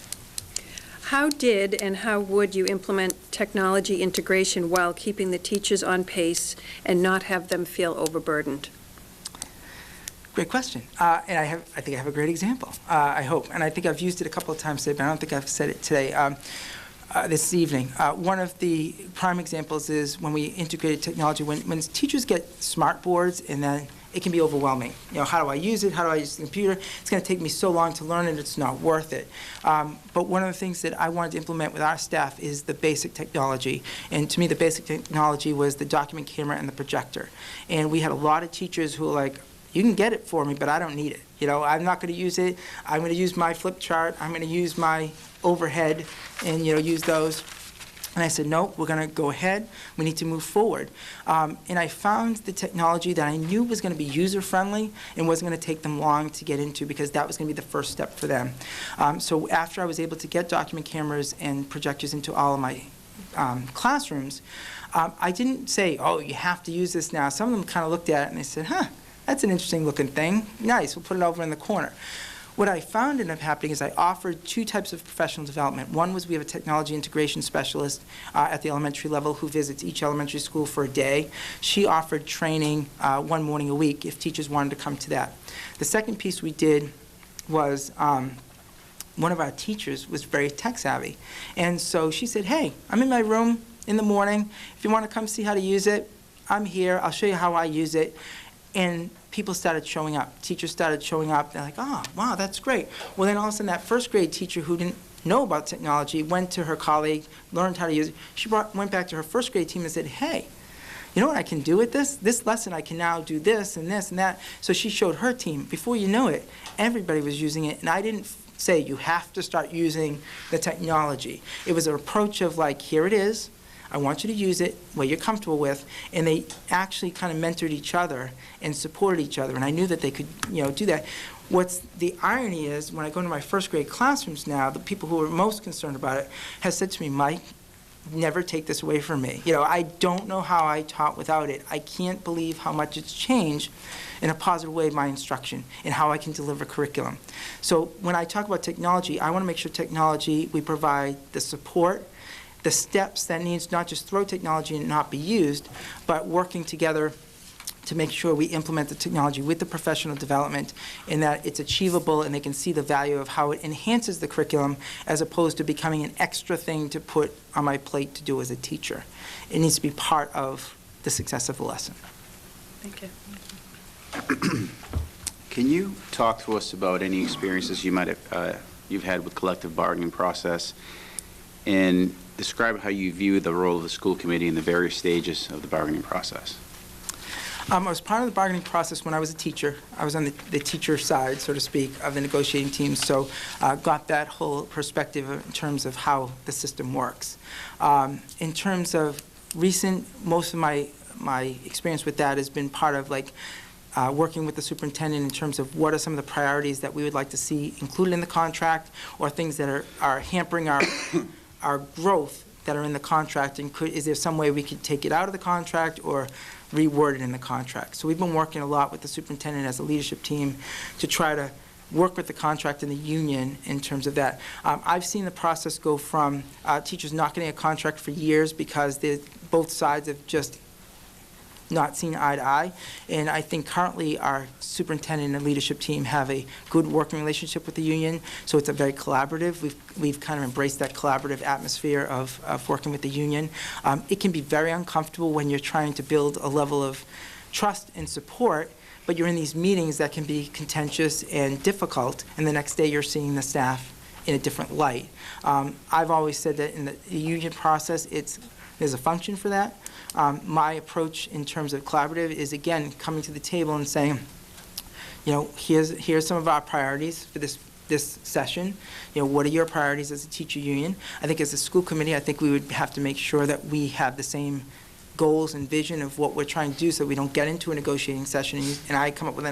How did and how would you implement technology integration while keeping the teachers on pace and not have them feel overburdened? Great question. And I think I have a great example, I hope. And I think I've used it a couple of times today, but I don't think I've said it today. This evening. One of the prime examples is when we integrated technology, when teachers get smart boards, and then it can be overwhelming. How do I use it? How do I use the computer? It's going to take me so long to learn it, it's not worth it. But one of the things that I wanted to implement with our staff is the basic technology. And to me, the basic technology was the document camera and the projector. And we had a lot of teachers who were like, you can get it for me, but I don't need it. I'm not going to use it. I'm going to use my flip chart. I'm going to use my overhead and, use those. And I said, no, we're going to go ahead. We need to move forward. And I found the technology that I knew was going to be user-friendly and wasn't going to take them long to get into, because that was going to be the first step for them. So after I was able to get document cameras and projectors into all of my classrooms, I didn't say, oh, you have to use this now. Some of them kind of looked at it and they said, that's an interesting looking thing. Nice, we'll put it over in the corner. What I found ended up happening is I offered 2 types of professional development. One was we have a technology integration specialist at the elementary level who visits each elementary school for a day. She offered training 1 morning a week if teachers wanted to come to that. The second piece we did was one of our teachers was very tech savvy. And so she said, hey, I'm in my room in the morning. If you want to come see how to use it, I'm here. I'll show you how I use it. And people started showing up. Teachers started showing up. They're like, oh, wow, that's great. Well, then all of a sudden that first grade teacher who didn't know about technology went to her colleague, learned how to use it. She went back to her first grade team and said, hey, you know what I can do with this? This lesson I can now do this and this and that. So she showed her team. Before you know it, everybody was using it. And I didn't say you have to start using the technology. It was an approach of like, here it is. I want you to use it what you're comfortable with, and they actually kind of mentored each other and supported each other, and I knew that they could, do that. What's the irony is, when I go into my first grade classrooms now, the people who are most concerned about it have said to me, Mike, never take this away from me. I don't know how I taught without it. I can't believe how much it's changed in a positive way my instruction and how I can deliver curriculum. So when I talk about technology, I want to make sure technology, we provide the support, the steps that needs not just throw technology and not be used, but working together to make sure we implement the technology with the professional development and that it's achievable and they can see the value of how it enhances the curriculum as opposed to becoming an extra thing to put on my plate to do as a teacher. It needs to be part of the success of the lesson. Thank you. Can you talk to us about any experiences you might have, you've had with collective bargaining process, and describe how you view the role of the school committee in the various stages of the bargaining process? I was part of the bargaining process when I was a teacher. I was on the teacher side, so to speak, of the negotiating team, so got that whole perspective in terms of how the system works. In terms of recent, most of my experience with that has been part of working with the superintendent in terms of what are some of the priorities that we would like to see included in the contract, or things that are hampering our growth that are in the contract, and is there some way we could take it out of the contract or reword it in the contract. So we've been working a lot with the superintendent as a leadership team to try to work with the contract and the union in terms of that. I've seen the process go from teachers not getting a contract for years because both sides have just not seen eye to eye, and I think currently our superintendent and leadership team have a good working relationship with the union, so it's a very collaborative. We've kind of embraced that collaborative atmosphere of working with the union. It can be very uncomfortable when you're trying to build a level of trust and support, but you're in these meetings that can be contentious and difficult, and the next day you're seeing the staff in a different light. I've always said that in the union process, there's a function for that. My approach in terms of collaborative is, again, coming to the table and saying, here's some of our priorities for this session. What are your priorities as a teacher union? I think as a school committee, I think we would have to make sure that we have the same goals and vision of what we're trying to do so we don't get into a negotiating session and I come up with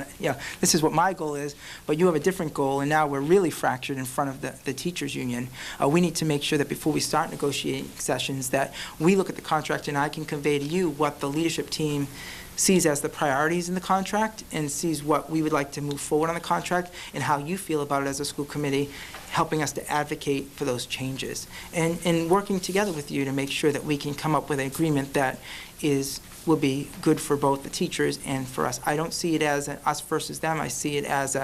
this is what my goal is, but you have a different goal, and now we're really fractured in front of the teachers union. We need to make sure that before we start negotiating sessions that we look at the contract and I can convey to you what the leadership team sees as the priorities in the contract and sees what we would like to move forward on the contract and how you feel about it as a school committee, helping us to advocate for those changes and working together with you to make sure that we can come up with an agreement that will be good for both the teachers and for us. I don't see it as an us versus them. I see it as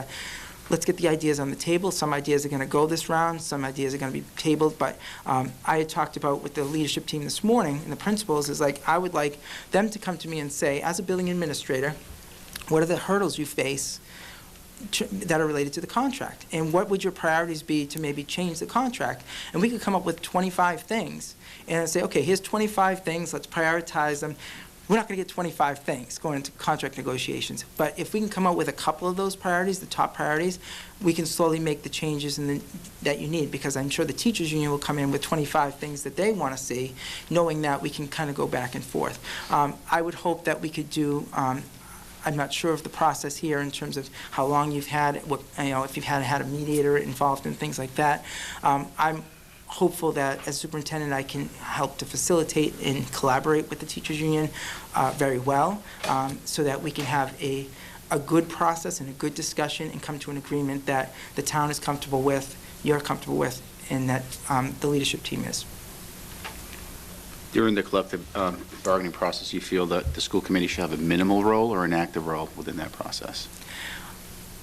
let's get the ideas on the table. Some ideas are going to go this round. Some ideas are going to be tabled. But I had talked about with the leadership team this morning and the principals is I would like them to come to me and say, as a building administrator, what are the hurdles you face that are related to the contract? And what would your priorities be to maybe change the contract? And we could come up with 25 things and say, okay, here's 25 things. Let's prioritize them. We're not going to get 25 things going into contract negotiations, but if we can come up with a couple of those priorities, the top priorities, we can slowly make the changes that you need, because I'm sure the teachers union will come in with 25 things that they want to see, knowing that we can kind of go back and forth. I would hope that we could do, I'm not sure of the process here in terms of how long you've had, if you've had a mediator involved in things like that. I'm hopeful that as superintendent I can help to facilitate and collaborate with the teachers union very well so that we can have a good process and a good discussion and come to an agreement that the town is comfortable with, you're comfortable with, and that the leadership team is. During the collective bargaining process, you feel that the school committee should have a minimal role or an active role within that process?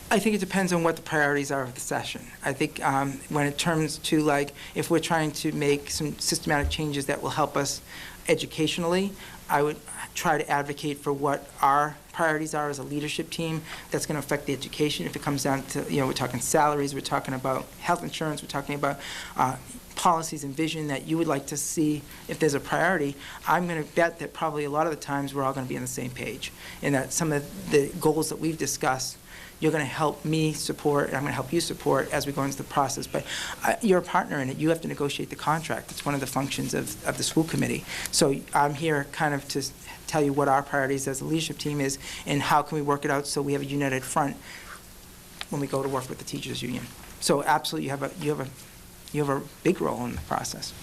I think it depends on what the priorities are of the session. I think when it turns to if we're trying to make some systematic changes that will help us educationally, I would try to advocate for what our priorities are as a leadership team that's going to affect the education. If it comes down to, we're talking salaries, we're talking about health insurance, we're talking about policies and vision that you would like to see if there's a priority, I'm going to bet that probably a lot of the times we're all going to be on the same page, and that some of the goals that we've discussed you're going to help me support, and I'm going to help you support as we go into the process. But you're a partner in it. You have to negotiate the contract. It's one of the functions of the school committee. So I'm here kind of to tell you what our priorities as a leadership team is and how can we work it out so we have a united front when we go to work with the teachers union. So absolutely, you have a big role in the process.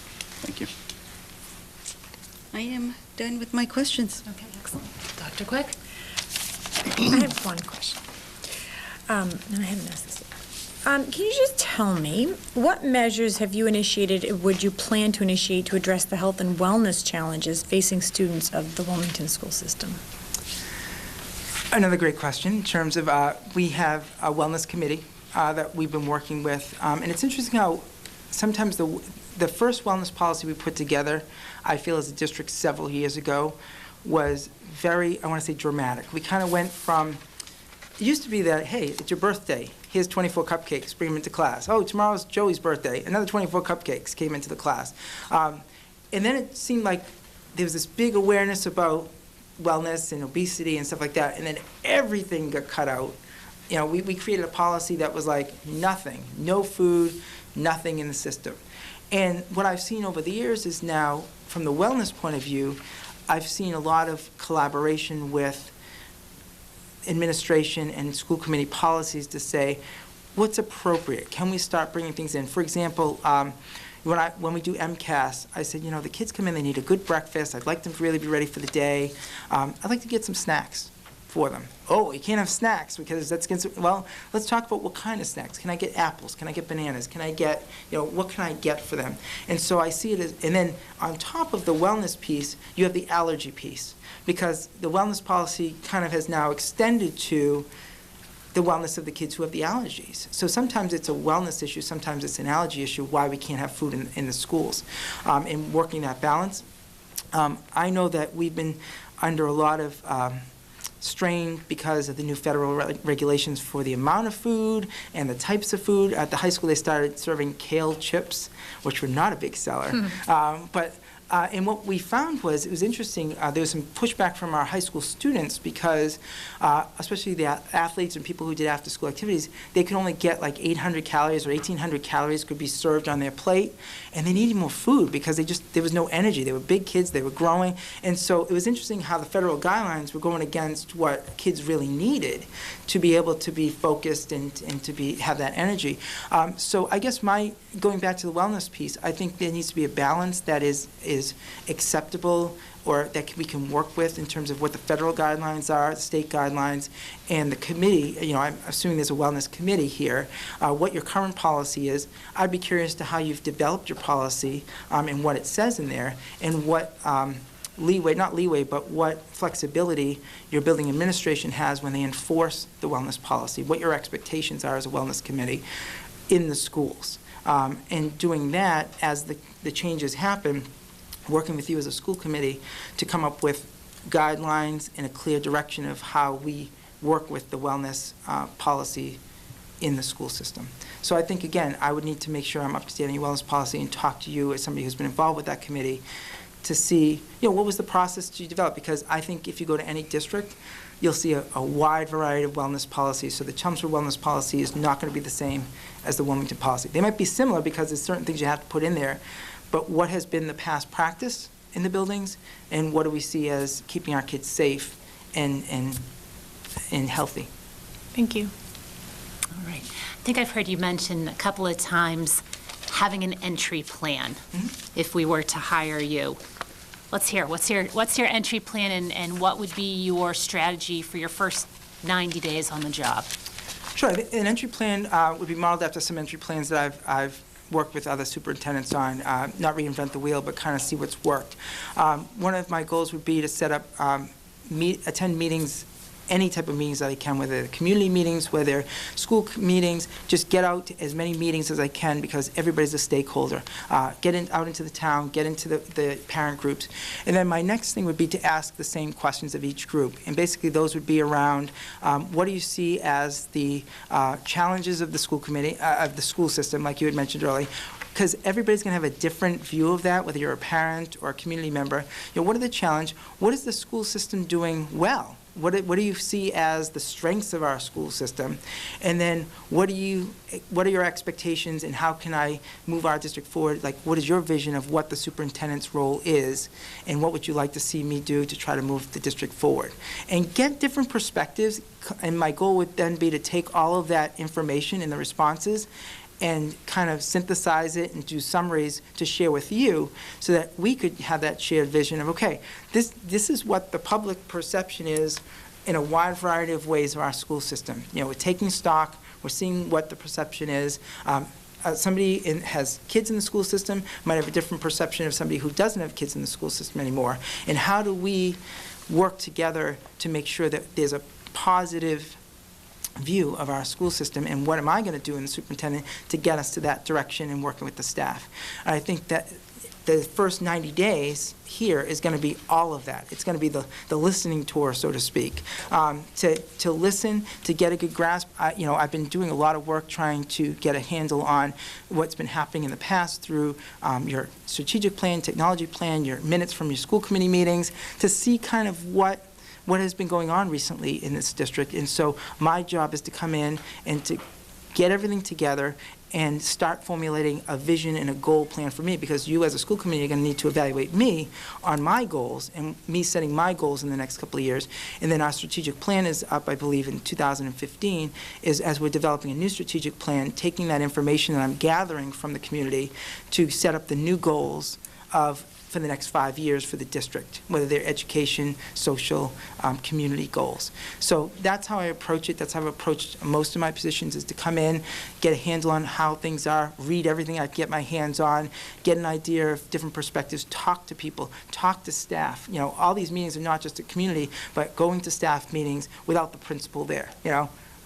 Thank you. I am done with my questions. Okay, excellent. Dr. Quick? I have one question. And I haven't asked this yet. Can you just tell me, what measures have you initiated, would you plan to initiate to address the health and wellness challenges facing students of the Wilmington school system? Another great question. In terms of, we have a wellness committee that we've been working with, and it's interesting how sometimes the first wellness policy we put together, I feel as a district several years ago, was very, I want to say, dramatic. We kind of went from, it used to be that, hey, it's your birthday, here's 24 cupcakes, bring them into class. Oh, tomorrow's Joey's birthday, another 24 cupcakes came into the class. And then it seemed like there was this big awareness about wellness and obesity and stuff like that, and then everything got cut out. You know, we created a policy that was like nothing, no food, nothing in the system. And what I've seen over the years is now, from the wellness point of view, I've seen a lot of collaboration with administration and school committee policies to say, what's appropriate? Can we start bringing things in? For example, when we do MCAS, I said, you know, the kids come in, they need a good breakfast. I'd like them to really be ready for the day. I'd like to get some snacks for them. Oh, you can't have snacks because that's against, well, let's talk about what kind of snacks. Can I get apples? Can I get bananas? Can I get, you know, what can I get for them? And so I see it as, and then on top of the wellness piece, you have the allergy piece, because the wellness policy kind of has now extended to the wellness of the kids who have the allergies. So sometimes it's a wellness issue, sometimes it's an allergy issue, why we can't have food in the schools. In working that balance, I know that we've been under a lot of strain because of the new federal regulations for the amount of food and the types of food. At the high school, they started serving kale chips, which were not a big seller. And what we found was, it was interesting, there was some pushback from our high school students because, especially the athletes and people who did after-school activities, they could only get like 800 calories or 1,800 calories could be served on their plate, and they needed more food because there was no energy. They were big kids, they were growing, and so it was interesting how the federal guidelines were going against what kids really needed to be able to be focused and to have that energy. So I guess going back to the wellness piece, I think there needs to be a balance that is acceptable, or that we can work with in terms of what the federal guidelines are, the state guidelines, and the committee. You know, I'm assuming there's a wellness committee here, what your current policy is. I'd be curious to how you've developed your policy and what it says in there, and what what flexibility your building administration has when they enforce the wellness policy, what your expectations are as a wellness committee in the schools. And doing that as the changes happen, working with you as a school committee to come up with guidelines and a clear direction of how we work with the wellness policy in the school system. So I think, again, I would need to make sure I'm up to date on your wellness policy and talk to you as somebody who's been involved with that committee to see, you know, what was the process you developed? Because I think if you go to any district, you'll see a wide variety of wellness policies. So the Chelmsford wellness policy is not going to be the same as the Wilmington policy. They might be similar because there's certain things you have to put in there, but what has been the past practice in the buildings, and what do we see as keeping our kids safe and healthy? Thank you. All right. I think I've heard you mention a couple of times having an entry plan if we were to hire you. Let's hear, what's your entry plan, and what would be your strategy for your first 90 days on the job? Sure. An entry plan would be modeled after some entry plans that I've worked with other superintendents on, not reinvent the wheel, but kind of see what's worked. One of my goals would be to set up, attend meetings, any type of meetings that I can, whether they're community meetings, whether they're school meetings, just get out to as many meetings as I can, because everybody's a stakeholder. Get out into the town, get into the parent groups. And then my next thing would be to ask the same questions of each group. And basically those would be around, what do you see as the challenges of the school committee, of the school system, like you had mentioned earlier, because everybody's going to have a different view of that, whether you're a parent or a community member. You know, what are the challenges? What is the school system doing well? What do you see as the strengths of our school system? And then what are your expectations, and how can I move our district forward? Like, what is your vision of what the superintendent's role is, and what would you like to see me do to try to move the district forward? And get different perspectives, and my goal would then be to take all of that information and the responses and kind of synthesize it and do summaries to share with you, so that we could have that shared vision of, okay, this is what the public perception is in a wide variety of ways of our school system. We're taking stock, we're seeing what the perception is. Somebody has kids in the school system might have a different perception of somebody who doesn't have kids in the school system anymore. And how do we work together to make sure that there's a positive view of our school system, and what am I going to do in the superintendent to get us to that direction and working with the staff? I think that the first 90 days here is going to be all of that. It's going to be the listening tour, so to speak, to listen, to get a good grasp. I've been doing a lot of work trying to get a handle on what's been happening in the past through your strategic plan, technology plan, your minutes from your school committee meetings, to see kind of what has been going on recently in this district. And so my job is to come in and to get everything together and start formulating a vision and a goal plan for me, because you as a school committee are going to need to evaluate me on my goals and me setting my goals in the next couple of years. And then our strategic plan is up, I believe, in 2015, is as we're developing a new strategic plan, taking that information that I'm gathering from the community to set up the new goals for the next 5 years for the district, whether they're education, social, community goals. So that's how I approach it. That's how I've approached most of my positions, is to come in, get a handle on how things are, read everything I can get my hands on, get an idea of different perspectives, talk to people, talk to staff. All these meetings are not just a community, but going to staff meetings without the principal there.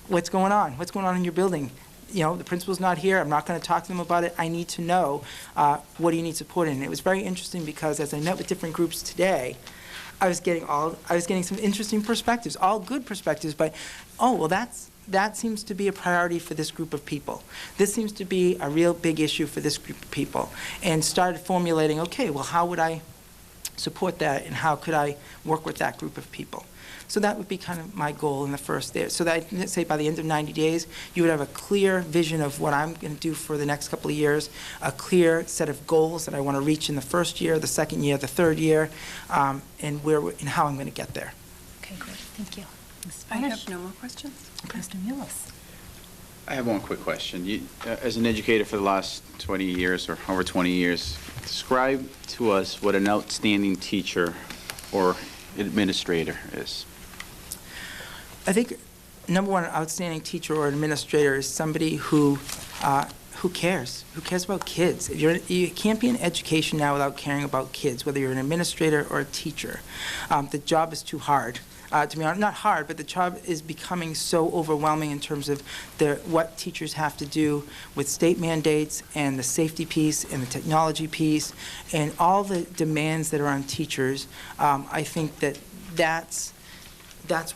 What's going on? What's going on in your building? The principal's not here. I'm not going to talk to them about it. I need to know what do you need support in. And it was very interesting because as I met with different groups today, I was getting some interesting perspectives, all good perspectives, but that seems to be a priority for this group of people. This seems to be a real big issue for this group of people. And started formulating, okay, well, how would I support that, and how could I work with that group of people? So that would be kind of my goal in the first there. So that, let's say by the end of 90 days, you would have a clear vision of what I'm going to do for the next couple of years, a clear set of goals that I want to reach in the first year, the second year, the third year, and how I'm going to get there. Okay, great. Thank you. Ms. I Spanish? have no more questions. Mr. Mullis. I have one quick question. You, as an educator for the last 20 years or over 20 years, describe to us what an outstanding teacher or administrator is. I think, number one, an outstanding teacher or administrator is somebody who cares about kids. You can't be in education now without caring about kids, whether you're an administrator or a teacher. The job is too hard. To be honest, not hard, but the job is becoming so overwhelming in terms of what teachers have to do with state mandates and the safety piece and the technology piece and all the demands that are on teachers. I think that's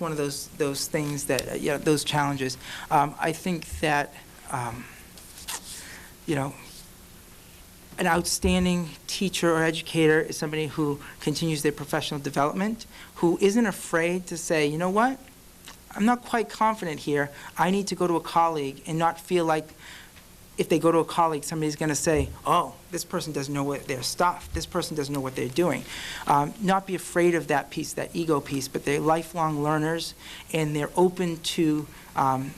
one of those things that, those challenges. I think that, an outstanding teacher or educator is somebody who continues their professional development, who isn't afraid to say, you know what, I'm not quite confident here. I need to go to a colleague and not feel like if they go to a colleague, somebody's going to say, oh, this person doesn't know what their stuff. This person doesn't know what they're doing. Not be afraid of that piece, that ego piece, but they're lifelong learners, and they're open to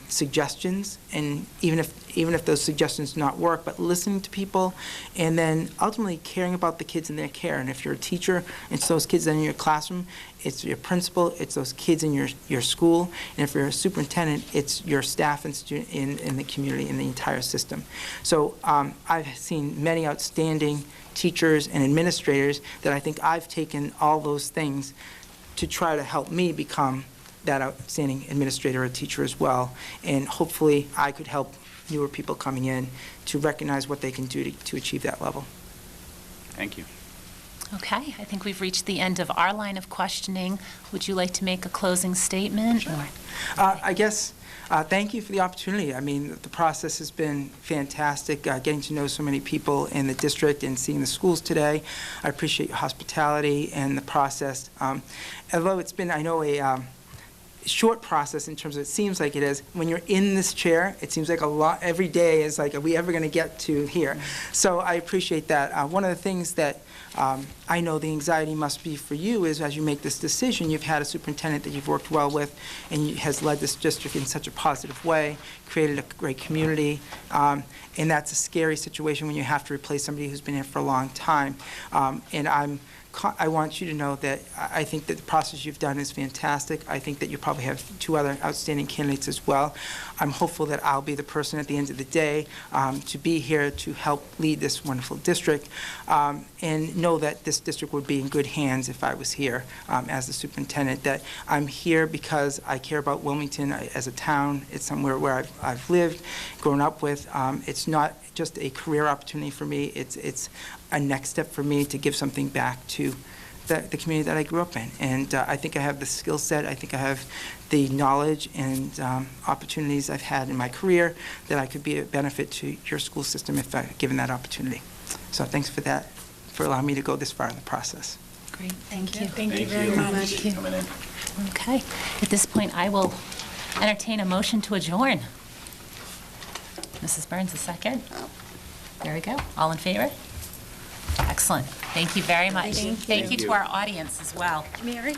suggestions, and even if those suggestions not work, but listening to people, and then ultimately caring about the kids in their care. And if you're a teacher, it's those kids in your classroom, it's your principal, it's those kids in your school, and if you're a superintendent, it's your staff and student in the community, in the entire system. So I've seen many outstanding teachers and administrators that I think I've taken all those things to try to help me become that outstanding administrator or teacher as well. And hopefully I could help newer people coming in to recognize what they can do to achieve that level. Thank you. Okay, I think we've reached the end of our line of questioning. Would you like to make a closing statement? Sure. I guess, thank you for the opportunity. I mean, the process has been fantastic, getting to know so many people in the district and seeing the schools today. I appreciate your hospitality and the process. Although it's been, I know, a short process in terms of it seems like it is. When you're in this chair, it seems like a lot. Every day is like, are we ever going to get to here? So I appreciate that. One of the things that I know the anxiety must be for you is as you make this decision, you've had a superintendent that you've worked well with and has led this district in such a positive way, created a great community, and that's a scary situation when you have to replace somebody who's been here for a long time. And I'm I want you to know that I think that the process you've done is fantastic. I think that you probably have 2 other outstanding candidates as well. I'm hopeful that I'll be the person at the end of the day to be here to help lead this wonderful district, and know that this district would be in good hands if I was here as the superintendent, that I'm here because I care about Wilmington as a town. It's somewhere where I've lived, grown up with. It's not just a career opportunity for me. It's a next step for me to give something back to the community that I grew up in. And I think I have the skill set, I think I have the knowledge and opportunities I've had in my career that I could be a benefit to your school system if given that opportunity. So thanks for that, for allowing me to go this far in the process. Great, thank you. Thank you very much. Thank you. Okay, at this point, I will entertain a motion to adjourn. Mrs. Burns, a second. There we go. All in favor? Excellent. Thank you very much. Thank you to our audience as well. Mary?